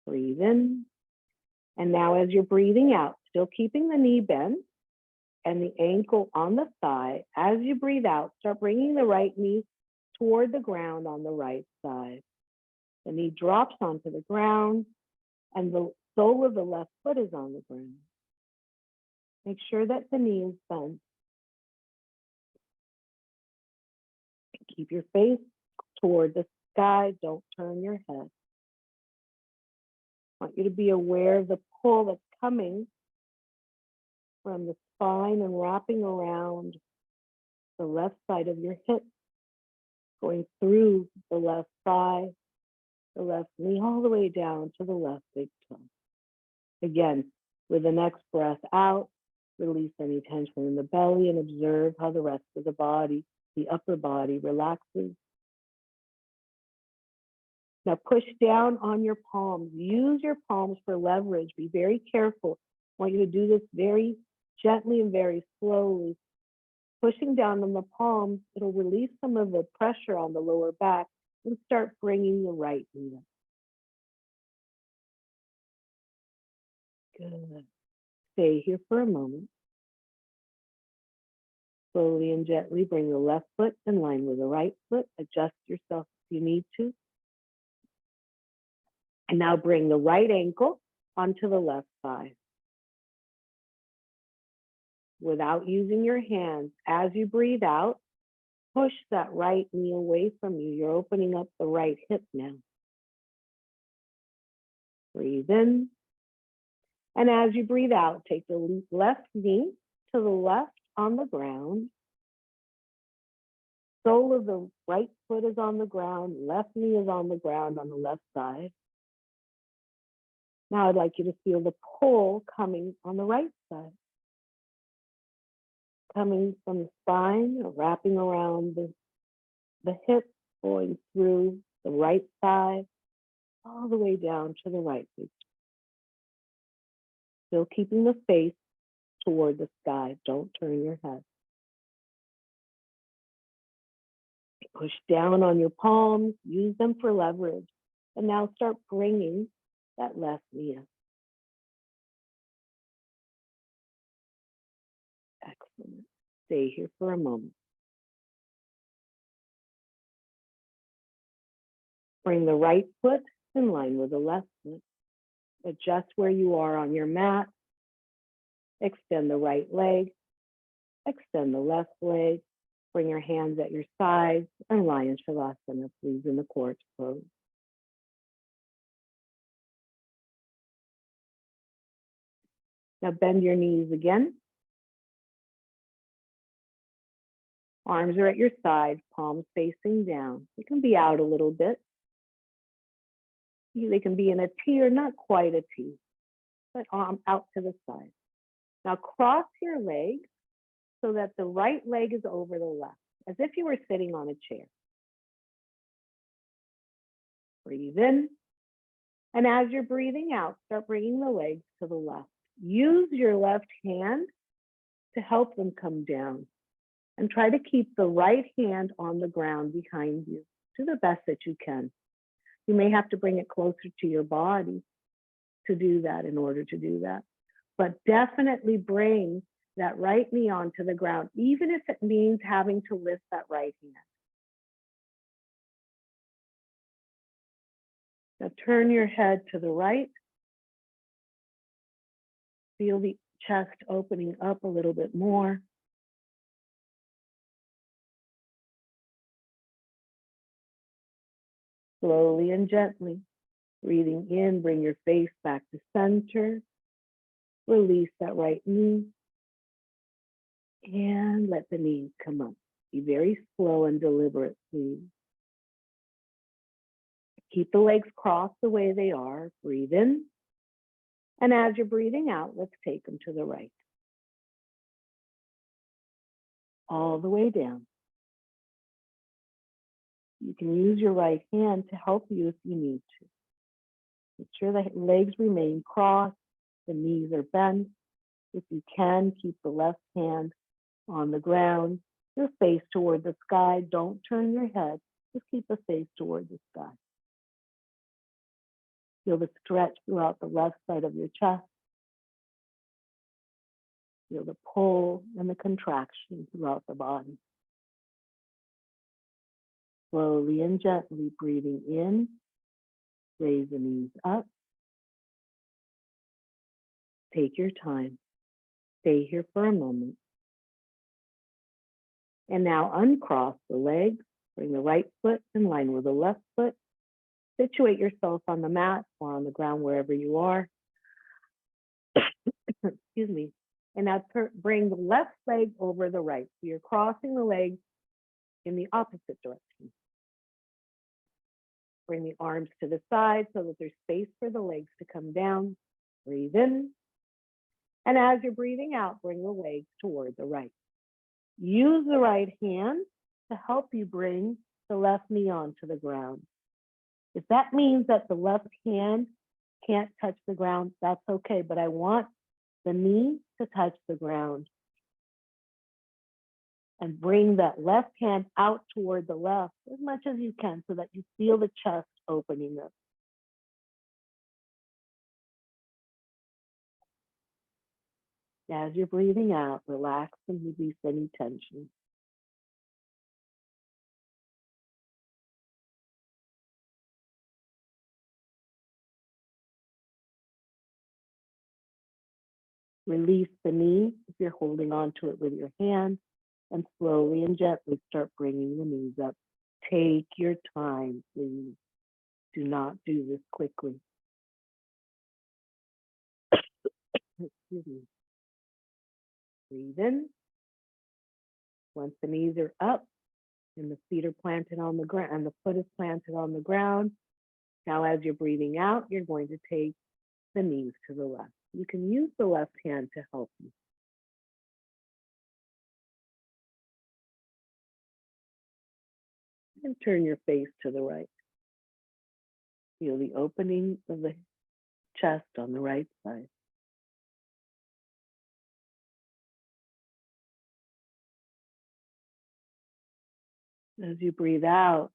Breathe in. And now as you're breathing out, still keeping the knee bent and the ankle on the thigh, as you breathe out, start bringing the right knee toward the ground on the right side. The knee drops onto the ground and the sole of the left foot is on the ground. Make sure that the knee is bent. Keep your face toward the sky. Don't turn your head. I want you to be aware of the pull that's coming from the spine and wrapping around the left side of your hip, going through the left thigh, the left knee, all the way down to the left big toe. Again, with the next breath out, release any tension in the belly and observe how the rest of the body, the upper body, relaxes. Now push down on your palms. Use your palms for leverage. Be very careful. I want you to do this very gently and very slowly. Pushing down on the palms, it'll release some of the pressure on the lower back and start bringing the right knee up. Good. Stay here for a moment. Slowly and gently bring the left foot in line with the right foot. Adjust yourself if you need to. And now bring the right ankle onto the left thigh. Without using your hands, as you breathe out, push that right knee away from you. You're opening up the right hip now. Breathe in. And as you breathe out, take the left knee to the left on the ground. Sole of the right foot is on the ground. Left knee is on the ground on the left side. Now I'd like you to feel the pull coming on the right side. Coming from the spine, wrapping around the hip, going through the right thigh, all the way down to the right big toe. Still keeping the face toward the sky. Don't turn your head. Push down on your palms, use them for leverage. And now start bringing that left knee up. Excellent. Stay here for a moment. Bring the right foot in line with the left foot. Adjust where you are on your mat. Extend the right leg. Extend the left leg. Bring your hands at your sides and lie in Shavasana, please, in the corpse pose. Now bend your knees again. Arms are at your sides, palms facing down. They can be out a little bit. They can be in a T or not quite a T, but arm out to the side. Now cross your legs so that the right leg is over the left, as if you were sitting on a chair. Breathe in. And as you're breathing out, start bringing the legs to the left. Use your left hand to help them come down. And try to keep the right hand on the ground behind you to the best that you can. You may have to bring it closer to your body to do that in order to do that. But definitely bring that right knee onto the ground, even if it means having to lift that right hand. Now turn your head to the right. Feel the chest opening up a little bit more. Slowly and gently, breathing in, bring your face back to center. Release that right knee. And let the knees come up. Be very slow and deliberate, please. Keep the legs crossed the way they are. Breathe in. And as you're breathing out, let's take them to the right. All the way down. You can use your right hand to help you if you need to. Make sure the legs remain crossed, The knees are bent. If you can, keep the left hand on the ground, your face toward the sky. Don't turn your head. Just keep the face toward the sky. Feel the stretch throughout the left side of your chest. Feel the pull and the contraction throughout the body. Slowly and gently breathing in, raise the knees up. Take your time. Stay here for a moment. And now uncross the legs. Bring the right foot in line with the left foot. Situate yourself on the mat or on the ground wherever you are. Excuse me. And now bring the left leg over the right. So you're crossing the legs in the opposite direction. Bring the arms to the side so that there's space for the legs to come down. Breathe in. And as you're breathing out, bring the legs toward the right. Use the right hand to help you bring the left knee onto the ground. If that means that the left hand can't touch the ground, that's okay, but I want the knee to touch the ground. And bring that left hand out toward the left as much as you can so that you feel the chest opening up. As you're breathing out, relax and release any tension. Release the knee if you're holding on to it with your hand, and slowly and gently start bringing the knees up. Take your time, please. Do not do this quickly. Excuse me. Breathe in. Once the knees are up and the feet are planted on the ground and the foot is planted on the ground, now as you're breathing out, you're going to take the knees to the left. You can use the left hand to help you. And turn your face to the right. Feel the opening of the chest on the right side. As you breathe out,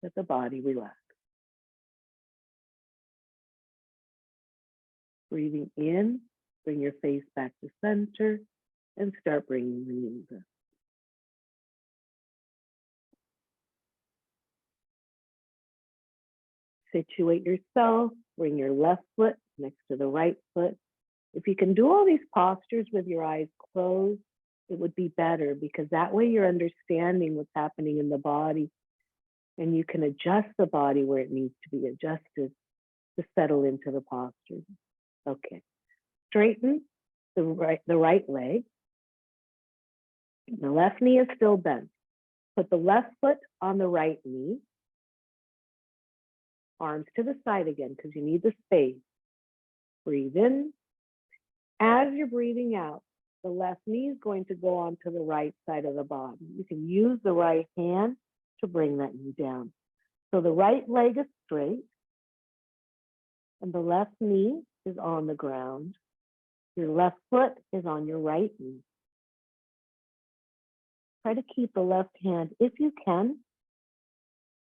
let the body relax. Breathing in, bring your face back to center and start bringing the knees up. Situate yourself, bring your left foot next to the right foot. If you can do all these postures with your eyes closed, it would be better because that way you're understanding what's happening in the body and you can adjust the body where it needs to be adjusted to settle into the posture. Okay, straighten the right leg. The left knee is still bent. Put the left foot on the right knee. Arms to the side again because you need the space. Breathe in. As you're breathing out, the left knee is going to go onto the right side of the body. You can use the right hand to bring that knee down. So the right leg is straight and the left knee is on the ground. Your left foot is on your right knee. Try to keep the left hand, if you can,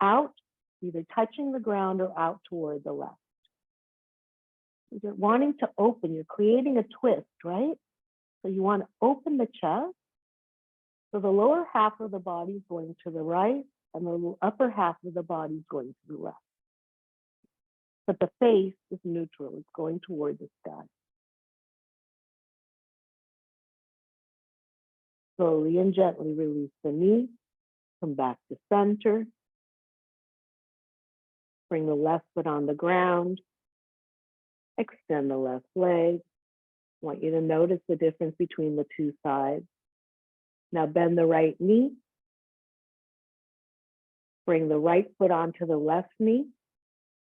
out, either touching the ground or out toward the left. You're wanting to open, you're creating a twist, right? So you want to open the chest. So the lower half of the body is going to the right and the upper half of the body is going to the left. But the face is neutral, it's going toward the sky. Slowly and gently release the knee, come back to center. Bring the left foot on the ground. Extend the left leg. I want you to notice the difference between the two sides. Now bend the right knee. Bring the right foot onto the left knee.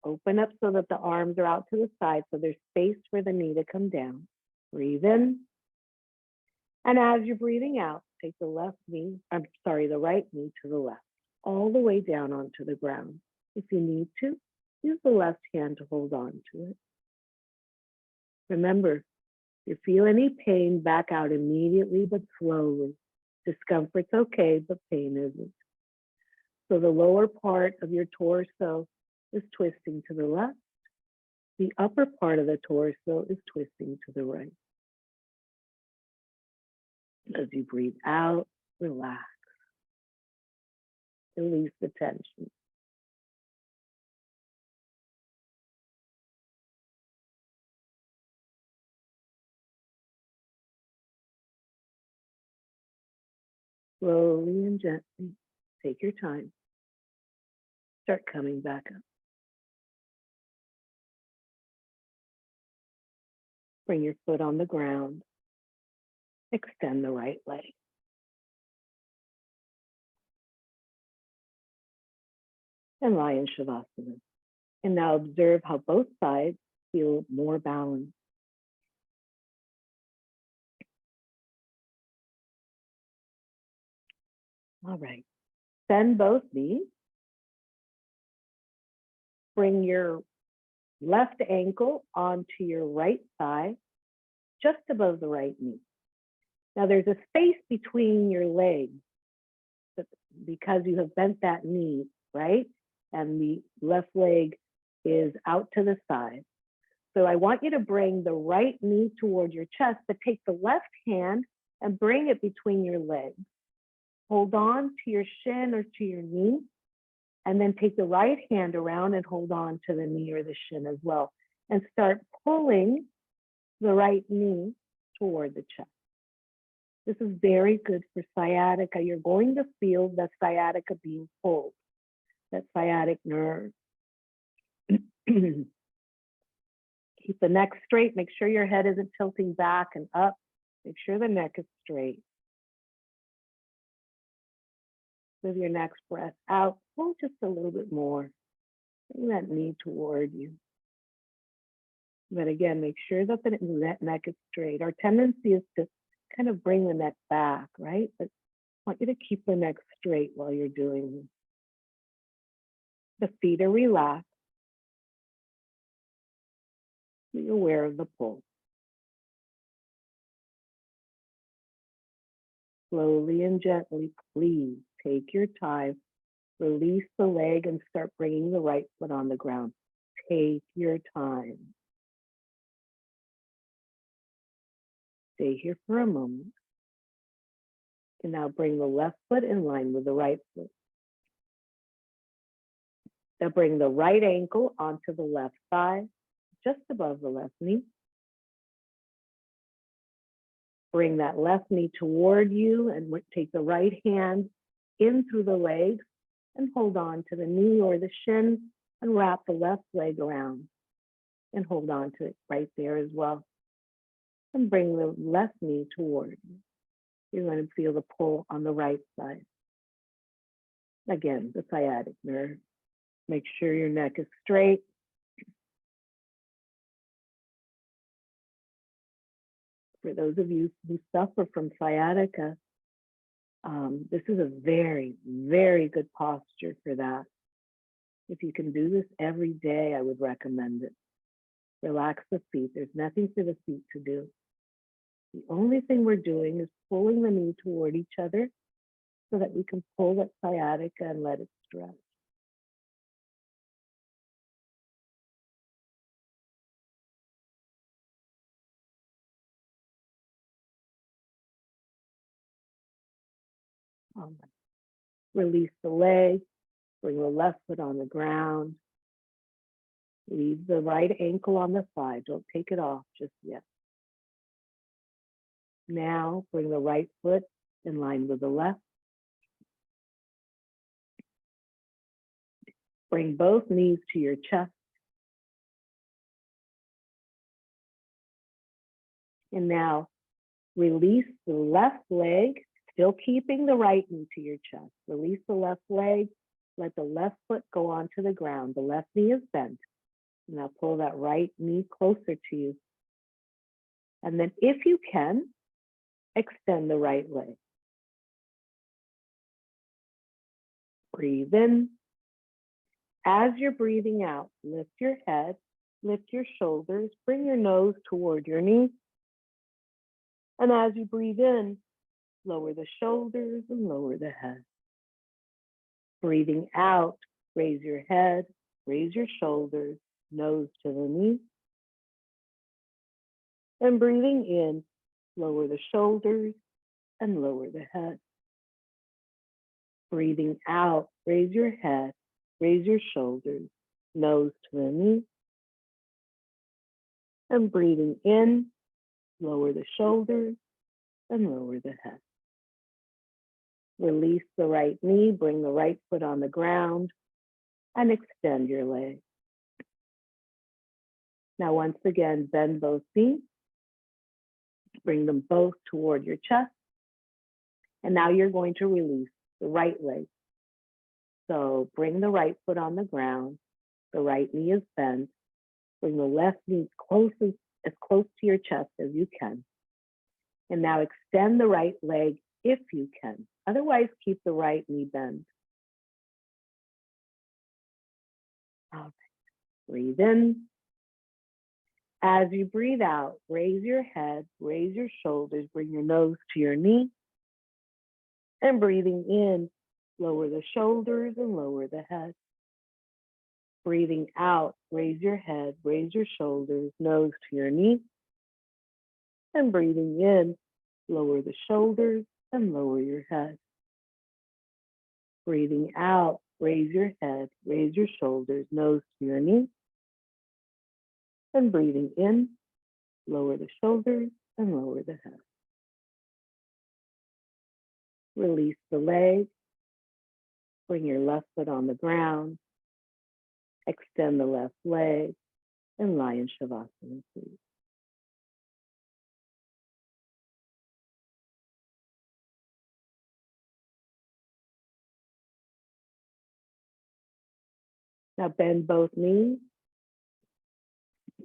Open up so that the arms are out to the side so there's space for the knee to come down. Breathe in. And as you're breathing out, take the right knee to the left, all the way down onto the ground. If you need to, use the left hand to hold on to it. Remember, if you feel any pain, back out immediately but slowly. Discomfort's okay, but pain isn't. So the lower part of your torso is twisting to the left. The upper part of the torso is twisting to the right. As you breathe out, relax. Release the tension. Slowly and gently, take your time. Start coming back up. Bring your foot on the ground. Extend the right leg. And lie in Shavasana. And now observe how both sides feel more balanced. All right. Bend both knees. Bring your left ankle onto your right thigh, just above the right knee. Now there's a space between your legs because you have bent that knee, right? And the left leg is out to the side. So I want you to bring the right knee toward your chest, but take the left hand and bring it between your legs. Hold on to your shin or to your knee, and then take the right hand around and hold on to the knee or the shin as well. And start pulling the right knee toward the chest. This is very good for sciatica. You're going to feel the sciatica being pulled, that sciatic nerve. Keep the neck straight. Make sure your head isn't tilting back and up. Make sure the neck is straight. With your next breath out, pull just a little bit more. Bring that knee toward you. But again, make sure that the neck is straight. Our tendency is to kind of bring the neck back, right? But I want you to keep the neck straight while you're doing this. The feet are relaxed. Be aware of the pull. Slowly and gently, please take your time. Release the leg and start bringing the right foot on the ground. Take your time. Stay here for a moment. And now bring the left foot in line with the right foot. Now bring the right ankle onto the left thigh, just above the left knee. Bring that left knee toward you and take the right hand in through the legs and hold on to the knee or the shin and wrap the left leg around and hold on to it right there as well. And bring the left knee toward you. You're going to feel the pull on the right side. Again, the sciatic nerve. Make sure your neck is straight. For those of you who suffer from sciatica, this is a very, very good posture for that. If you can do this every day, I would recommend it. Relax the feet. There's nothing for the feet to do. The only thing we're doing is pulling the knee toward each other so that we can pull that sciatica and let it stretch. Release the leg, bring the left foot on the ground. Leave the right ankle on the side. Don't take it off just yet. Now bring the right foot in line with the left. Bring both knees to your chest. And now release the left leg, still keeping the right knee to your chest. Release the left leg. Let the left foot go onto the ground. The left knee is bent. Now pull that right knee closer to you. And then if you can, extend the right leg. Breathe in. As you're breathing out, lift your head Lift your shoulders, bring your nose toward your knee. And as you breathe in, lower the shoulders and lower the head. Breathing out, raise your head, raise your shoulders, nose to the knee. And breathing in, lower the shoulders and lower the head. Breathing out, raise your head, raise your shoulders, nose to the knee. And breathing in, lower the shoulders and lower the head. Release the right knee, bring the right foot on the ground, and extend your legs. Now, once again, bend both knees, bring them both toward your chest, and now you're going to release the right leg. So bring the right foot on the ground, the right knee is bent, bring the left knee as close to your chest as you can. And now extend the right leg if you can. Otherwise, keep the right knee bent. All right. Breathe in. As you breathe out, raise your head, raise your shoulders, bring your nose to your knee. And breathing in, lower the shoulders and lower the head. Breathing out, raise your head, raise your shoulders, nose to your knee. And breathing in, lower the shoulders and lower your head. Breathing out, raise your head, raise your shoulders, nose to your knee. And breathing in, lower the shoulders and lower the head. Release the leg. Bring your left foot on the ground. Extend the left leg and lie in Shavasana, please. Now bend both knees.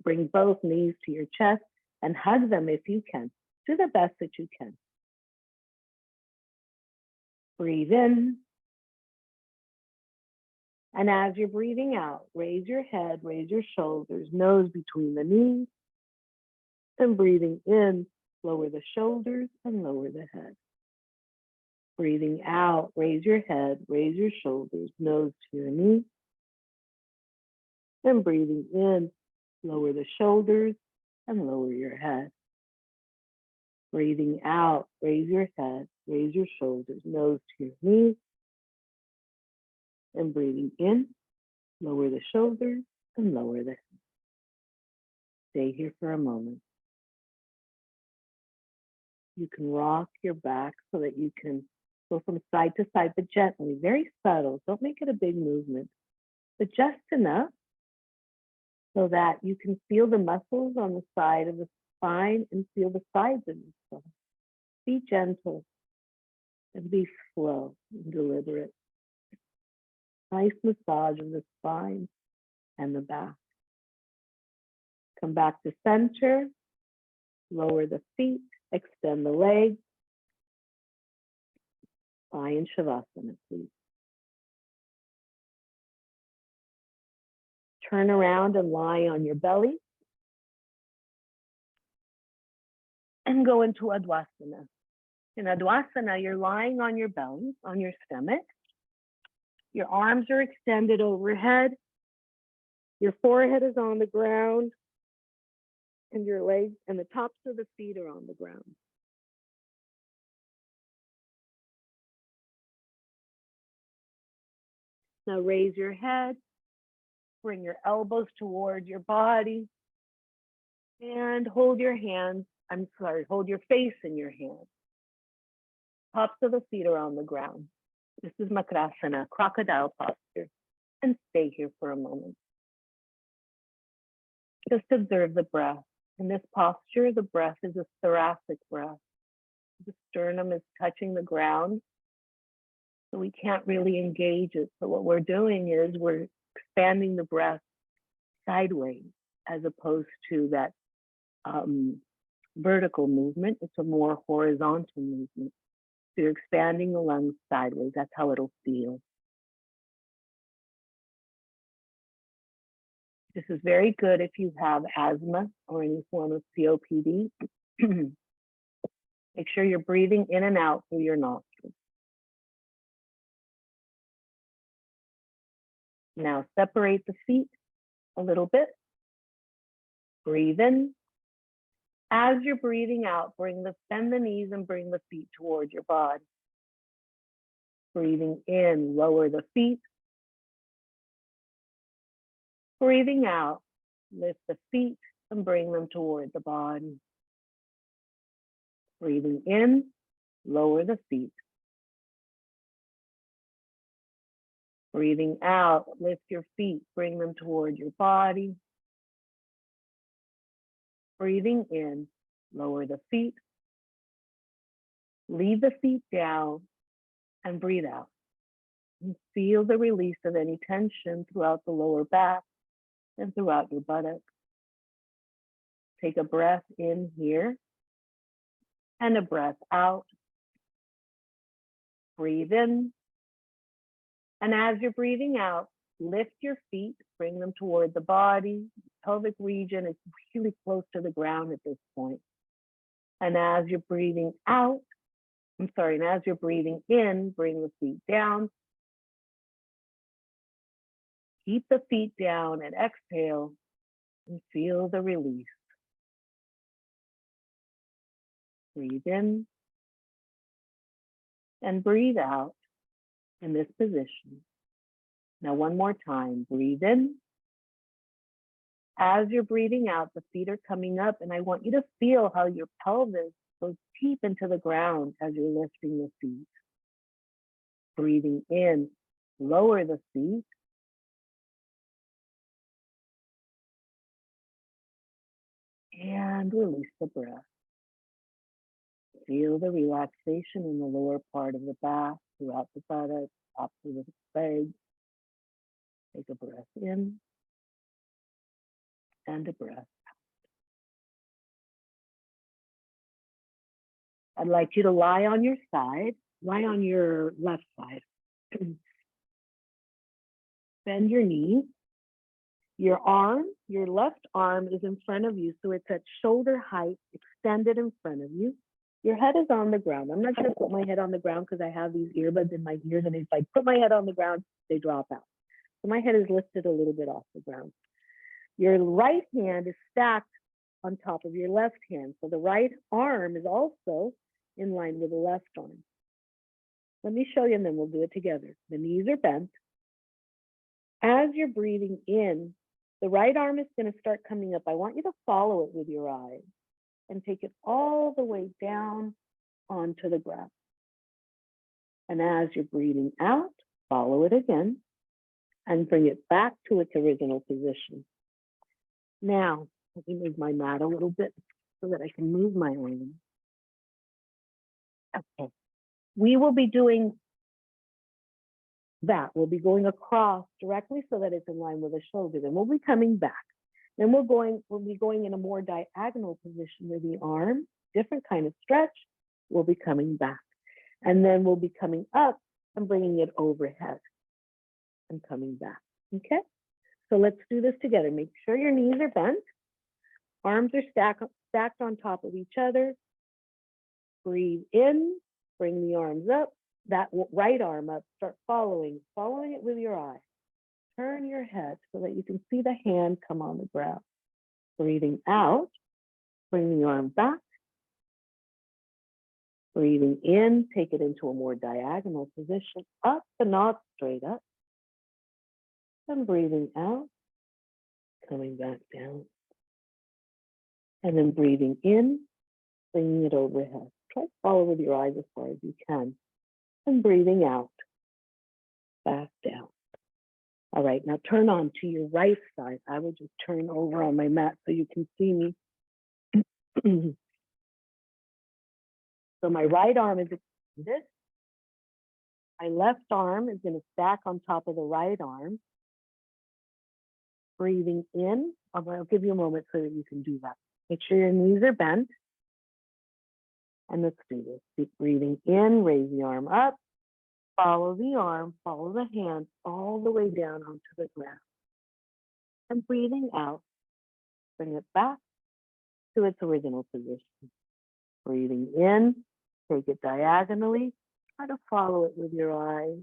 Bring both knees to your chest and hug them if you can. Do the best that you can. Breathe in. And as you're breathing out, raise your head, raise your shoulders, nose between the knees. And breathing in, lower the shoulders and lower the head. Breathing out, raise your head, raise your shoulders, nose to your knee. And breathing in, lower the shoulders and lower your head. Breathing out, raise your head, raise your shoulders, nose to your knees. And breathing in, lower the shoulders and lower the head. Stay here for a moment. You can rock your back so that you can go from side to side, but gently, very subtle. Don't make it a big movement, but just enough so that you can feel the muscles on the side of the spine and feel the sides of the spine. Be gentle and be slow and deliberate. Nice massage of the spine and the back. Come back to center, lower the feet, extend the legs. Lie in Shavasana, please. Turn around and lie on your belly. And go into Advasana. In Advasana, you're lying on your belly, on your stomach. Your arms are extended overhead. Your forehead is on the ground. And your legs and the tops of the feet are on the ground. Now raise your head. Bring your elbows toward your body. And hold your face in your hands. Tops of the feet are on the ground. This is Makrasana, crocodile posture. And stay here for a moment. Just observe the breath. In this posture, the breath is a thoracic breath. The sternum is touching the ground, so we can't really engage it. So what we're doing is we're expanding the breath sideways as opposed to that vertical movement. It's a more horizontal movement. So you're expanding the lungs sideways. That's how it'll feel. This is very good if you have asthma or any form of COPD. Make sure you're breathing in and out through your nostrils. Now separate the feet a little bit. Breathe in. As you're breathing out, bend the knees and bring the feet towards your body. Breathing in, lower the feet. Breathing out, lift the feet and bring them toward the body. Breathing in, lower the feet. Breathing out, lift your feet, bring them toward your body. Breathing in, lower the feet. Leave the feet down and breathe out. And feel the release of any tension throughout the lower back and throughout your buttocks. Take a breath in here and a breath out. Breathe in. And as you're breathing out, lift your feet, bring them toward the body. The pelvic region is really close to the ground at this point. And as you're breathing out, and as you're breathing in, bring the feet down. Keep the feet down and exhale and feel the release. Breathe in and breathe out in this position. Now one more time, breathe in. As you're breathing out, the feet are coming up, and I want you to feel how your pelvis goes deep into the ground as you're lifting the feet. Breathing in, lower the feet. And release the breath. Feel the relaxation in the lower part of the back, throughout the buttocks, up to the legs. Take a breath in and a breath out. I'd like you to lie on your side, lie on your left side. Bend your knees. Your arm, your left arm is in front of you, so it's at shoulder height, extended in front of you. Your head is on the ground. I'm not going to put my head on the ground because I have these earbuds in my ears, and if I put my head on the ground, they drop out. So my head is lifted a little bit off the ground. Your right hand is stacked on top of your left hand. So the right arm is also in line with the left arm. Let me show you, and then we'll do it together. The knees are bent. As you're breathing in, the right arm is going to start coming up. I want you to follow it with your eyes and take it all the way down onto the ground. And as you're breathing out, follow it again and bring it back to its original position. Now, let me move my mat a little bit so that I can move my arm. Okay. We will be doing that. We'll be going across directly so that it's in line with the shoulder. Then we'll be coming back. Then we'll be going in a more diagonal position with the arm, different kind of stretch. We'll be coming back. And then we'll be coming up and bringing it overhead and coming back. Okay? So let's do this together. Make sure your knees are bent. Arms are stacked on top of each other. Breathe in, bring the arms up. That right arm up, start following it with your eye. Turn your head so that you can see the hand come on the ground. Breathing out, bring the arm back. Breathing in, take it into a more diagonal position, up but not straight up. And breathing out, coming back down. And then breathing in, bringing it overhead. Try to follow with your eyes as far as you can. And breathing out, back down. All right, now turn on to your right side. I will just turn over on my mat so you can see me. So my right arm is extended. My left arm is going to stack on top of the right arm. Breathing in. I'll give you a moment so that you can do that. Make sure your knees are bent. And let's do this. Keep breathing in, raise the arm up. Follow the arm, follow the hand all the way down onto the ground. And breathing out, bring it back to its original position. Breathing in, take it diagonally, try to follow it with your eyes.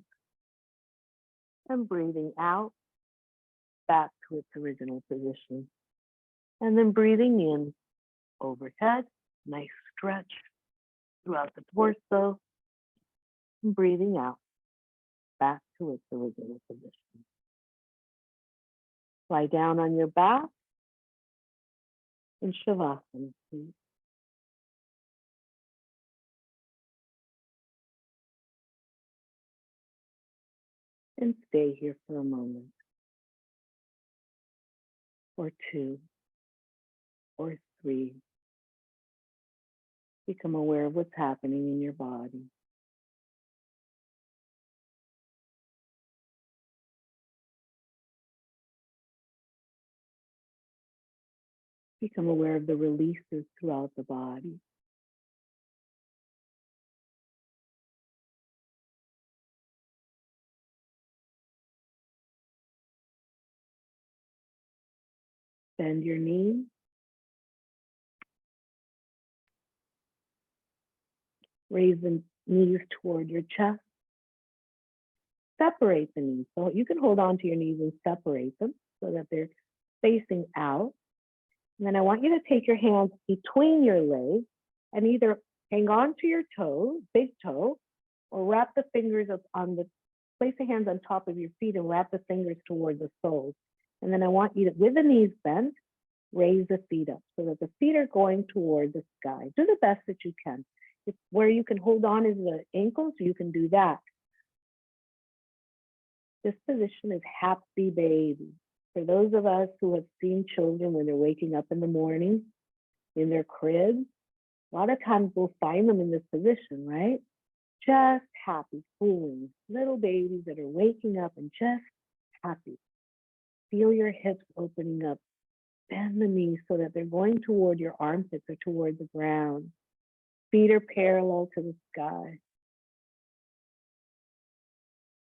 And breathing out, back to its original position. And then breathing in, overhead, nice stretch throughout the torso. And breathing out, back to its original position. Lie down on your back in Shavasana, please. And stay here for a moment, or two, or three. Become aware of what's happening in your body. Become aware of the releases throughout the body. Bend your knees. Raise the knees toward your chest. Separate the knees. So you can hold on to your knees and separate them so that they're facing out. And then I want you to take your hands between your legs and either hang on to your toe, big toe, or wrap the fingers up on the, place the hands on top of your feet and wrap the fingers toward the soles. And then I want you to, with the knees bent, raise the feet up so that the feet are going toward the sky. Do the best that you can. If where you can hold on is the ankles, you can do that. This position is happy baby. For those of us who have seen children when they're waking up in the morning in their cribs, a lot of times we'll find them in this position, right? Just happy, fooling, little babies that are waking up and just happy. Feel your hips opening up. Bend the knees so that they're going toward your armpits or toward the ground. Feet are parallel to the sky.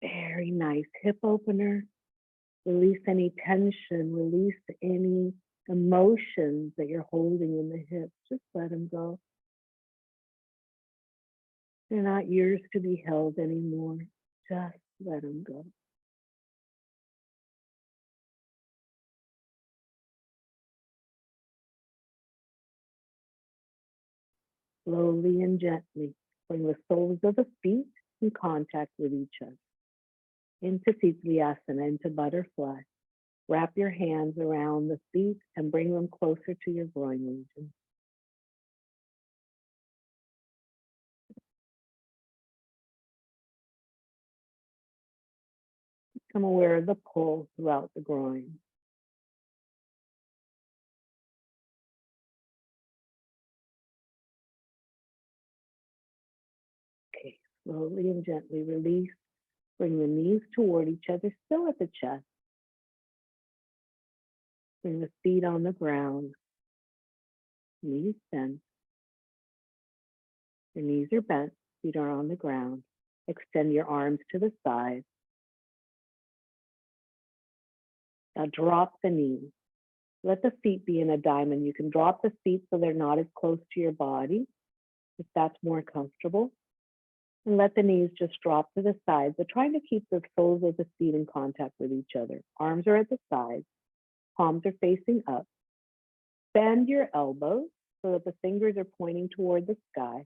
Very nice. Hip opener. Release any tension. Release any emotions that you're holding in the hips. Just let them go. They're not yours to be held anymore. Just let them go. Slowly and gently, bring the soles of the feet in contact with each other. Into Sittviyasana, into butterfly. Wrap your hands around the feet and bring them closer to your groin region. Become aware of the pull throughout the groin. Okay, slowly and gently release. Bring the knees toward each other, still at the chest. Bring the feet on the ground. Knees bent. Your knees are bent, feet are on the ground. Extend your arms to the side. Now drop the knees. Let the feet be in a diamond. You can drop the feet so they're not as close to your body, if that's more comfortable. And let the knees just drop to the sides, but trying to keep the soles of the feet in contact with each other. Arms are at the sides, palms are facing up. Bend your elbows so that the fingers are pointing toward the sky.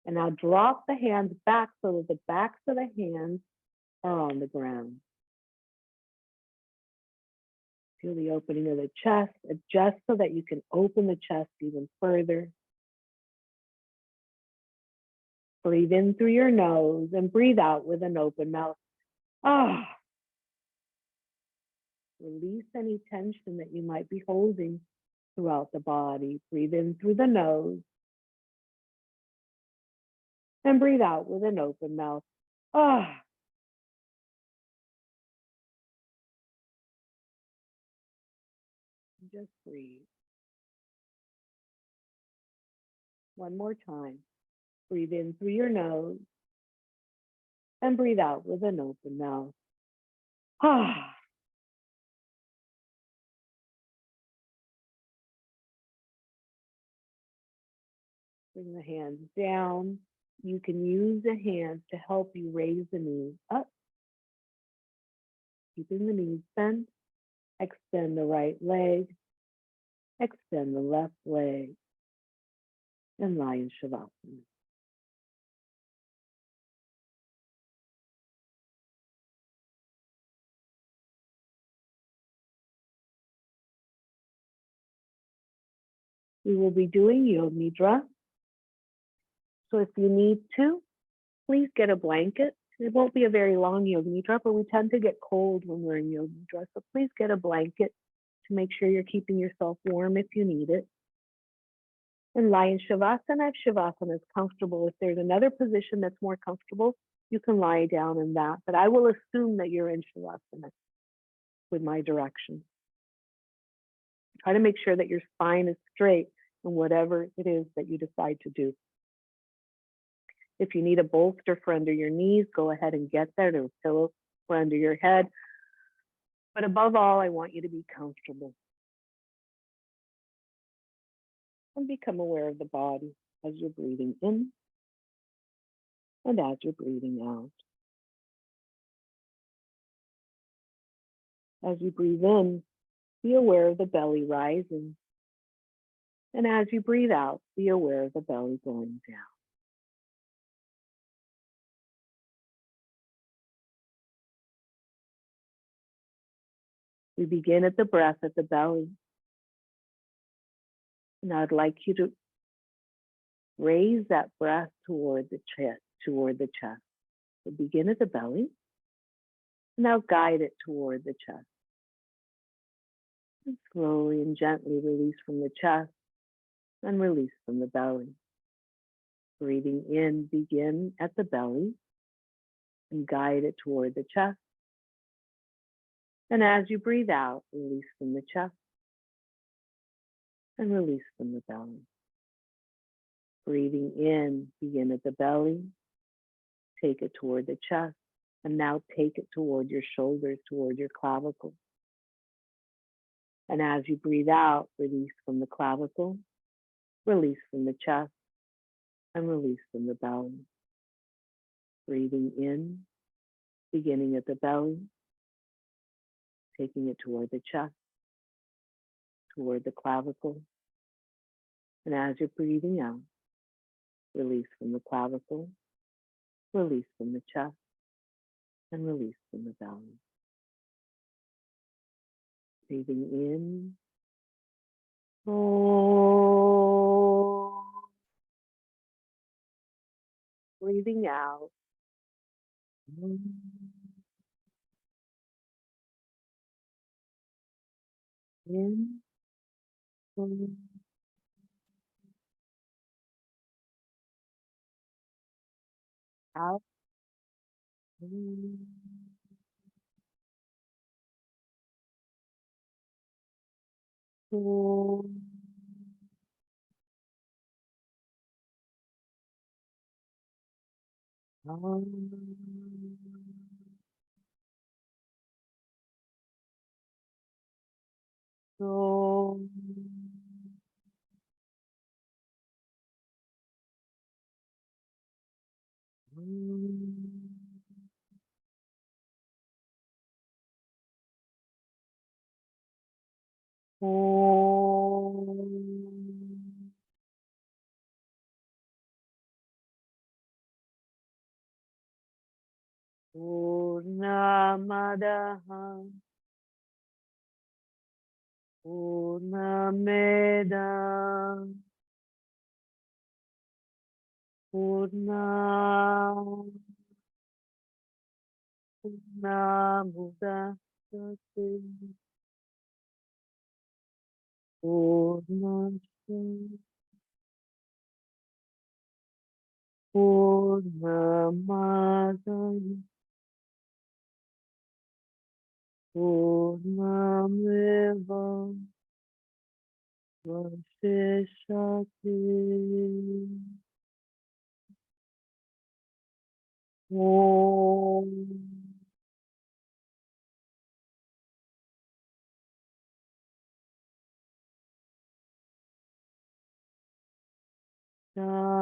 And now drop the hands back so that the backs of the hands are on the ground. Feel the opening of the chest. Adjust so that you can open the chest even further. Breathe in through your nose and breathe out with an open mouth. Ah. Release any tension that you might be holding throughout the body. Breathe in through the nose and breathe out with an open mouth. Ah. Just breathe. One more time. Breathe in through your nose and breathe out with an open mouth. Ah. Bring the hands down. You can use the hands to help you raise the knees up, keeping the knees bent. Extend the right leg, extend the left leg, and lie in Shavasana. We will be doing Yoga Nidra. So if you need to, please get a blanket. It won't be a very long Yoga Nidra, but we tend to get cold when we're in Yoga Nidra. So please get a blanket to make sure you're keeping yourself warm if you need it. And lie in Shavasana if Shavasana is comfortable. If there's another position that's more comfortable, you can lie down in that. But I will assume that you're in Shavasana with my direction. Try to make sure that your spine is straight in whatever it is that you decide to do. If you need a bolster for under your knees, go ahead and get that, or a pillow for under your head. But above all, I want you to be comfortable. And become aware of the body as you're breathing in and as you're breathing out. As you breathe in, be aware of the belly rising. And as you breathe out, be aware of the belly going down. We begin at the breath at the belly. And I'd like you to raise that breath toward the chest. So begin at the belly. Now guide it toward the chest. And slowly and gently release from the chest and release from the belly. Breathing in, begin at the belly and guide it toward the chest. And as you breathe out, release from the chest and release from the belly. Breathing in, begin at the belly, take it toward the chest, and now take it toward your shoulders, toward your clavicle. And as you breathe out, release from the clavicle, release from the chest, and release from the belly. Breathing in, beginning at the belly, taking it toward the chest, toward the clavicle. And as you're breathing out, release from the clavicle, release from the chest, and release from the belly. Breathing in. Oh. Breathing out. In. Out. Purnamadaha Purnameda Purnamudasate Purnamadaya Purnameva Vasishati Om Shanti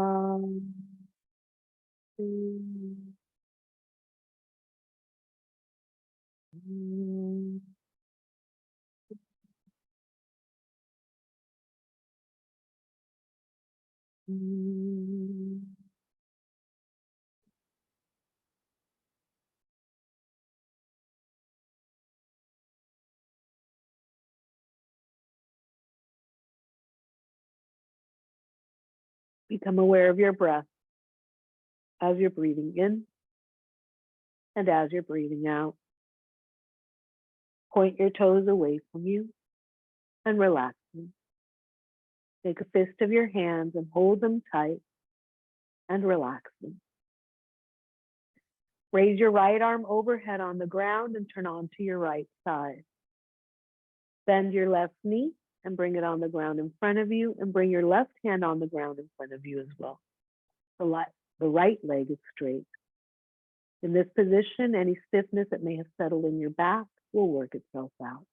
Become aware of your breath as you're breathing in and as you're breathing out. Point your toes away from you and relax them. Make a fist of your hands and hold them tight and relax them. Raise your right arm overhead on the ground and turn on to your right side. Bend your left knee and bring it on the ground in front of you, and bring your left hand on the ground in front of you as well. The right leg is straight. In this position, any stiffness that may have settled in your back will work itself out.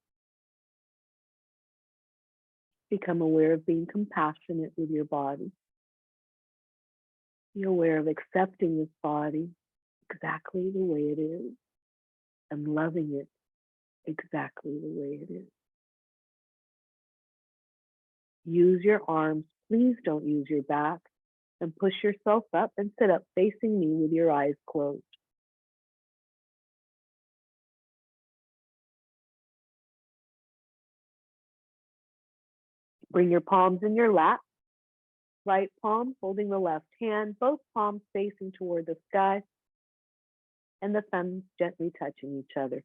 Become aware of being compassionate with your body. Be aware of accepting this body exactly the way it is and loving it exactly the way it is. Use your arms. Please don't use your back. And push yourself up and sit up facing me with your eyes closed. Bring your palms in your lap. Right palm holding the left hand, both palms facing toward the sky, and the thumbs gently touching each other.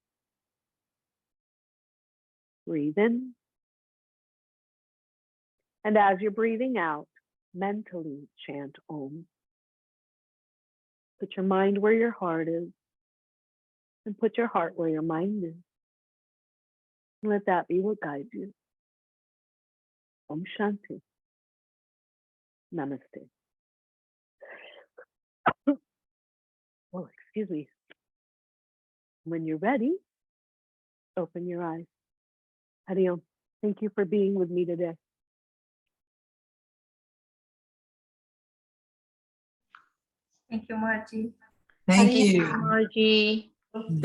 Breathe in. And as you're breathing out, mentally chant Om. Put your mind where your heart is, and put your heart where your mind is. And let that be what guides you. Om Shanti. Namaste. Oh, excuse me. When you're ready, open your eyes. Hari Om. Thank you for being with me today. Thank you, Margie. Thank Hari you. Om, Margie. Mm.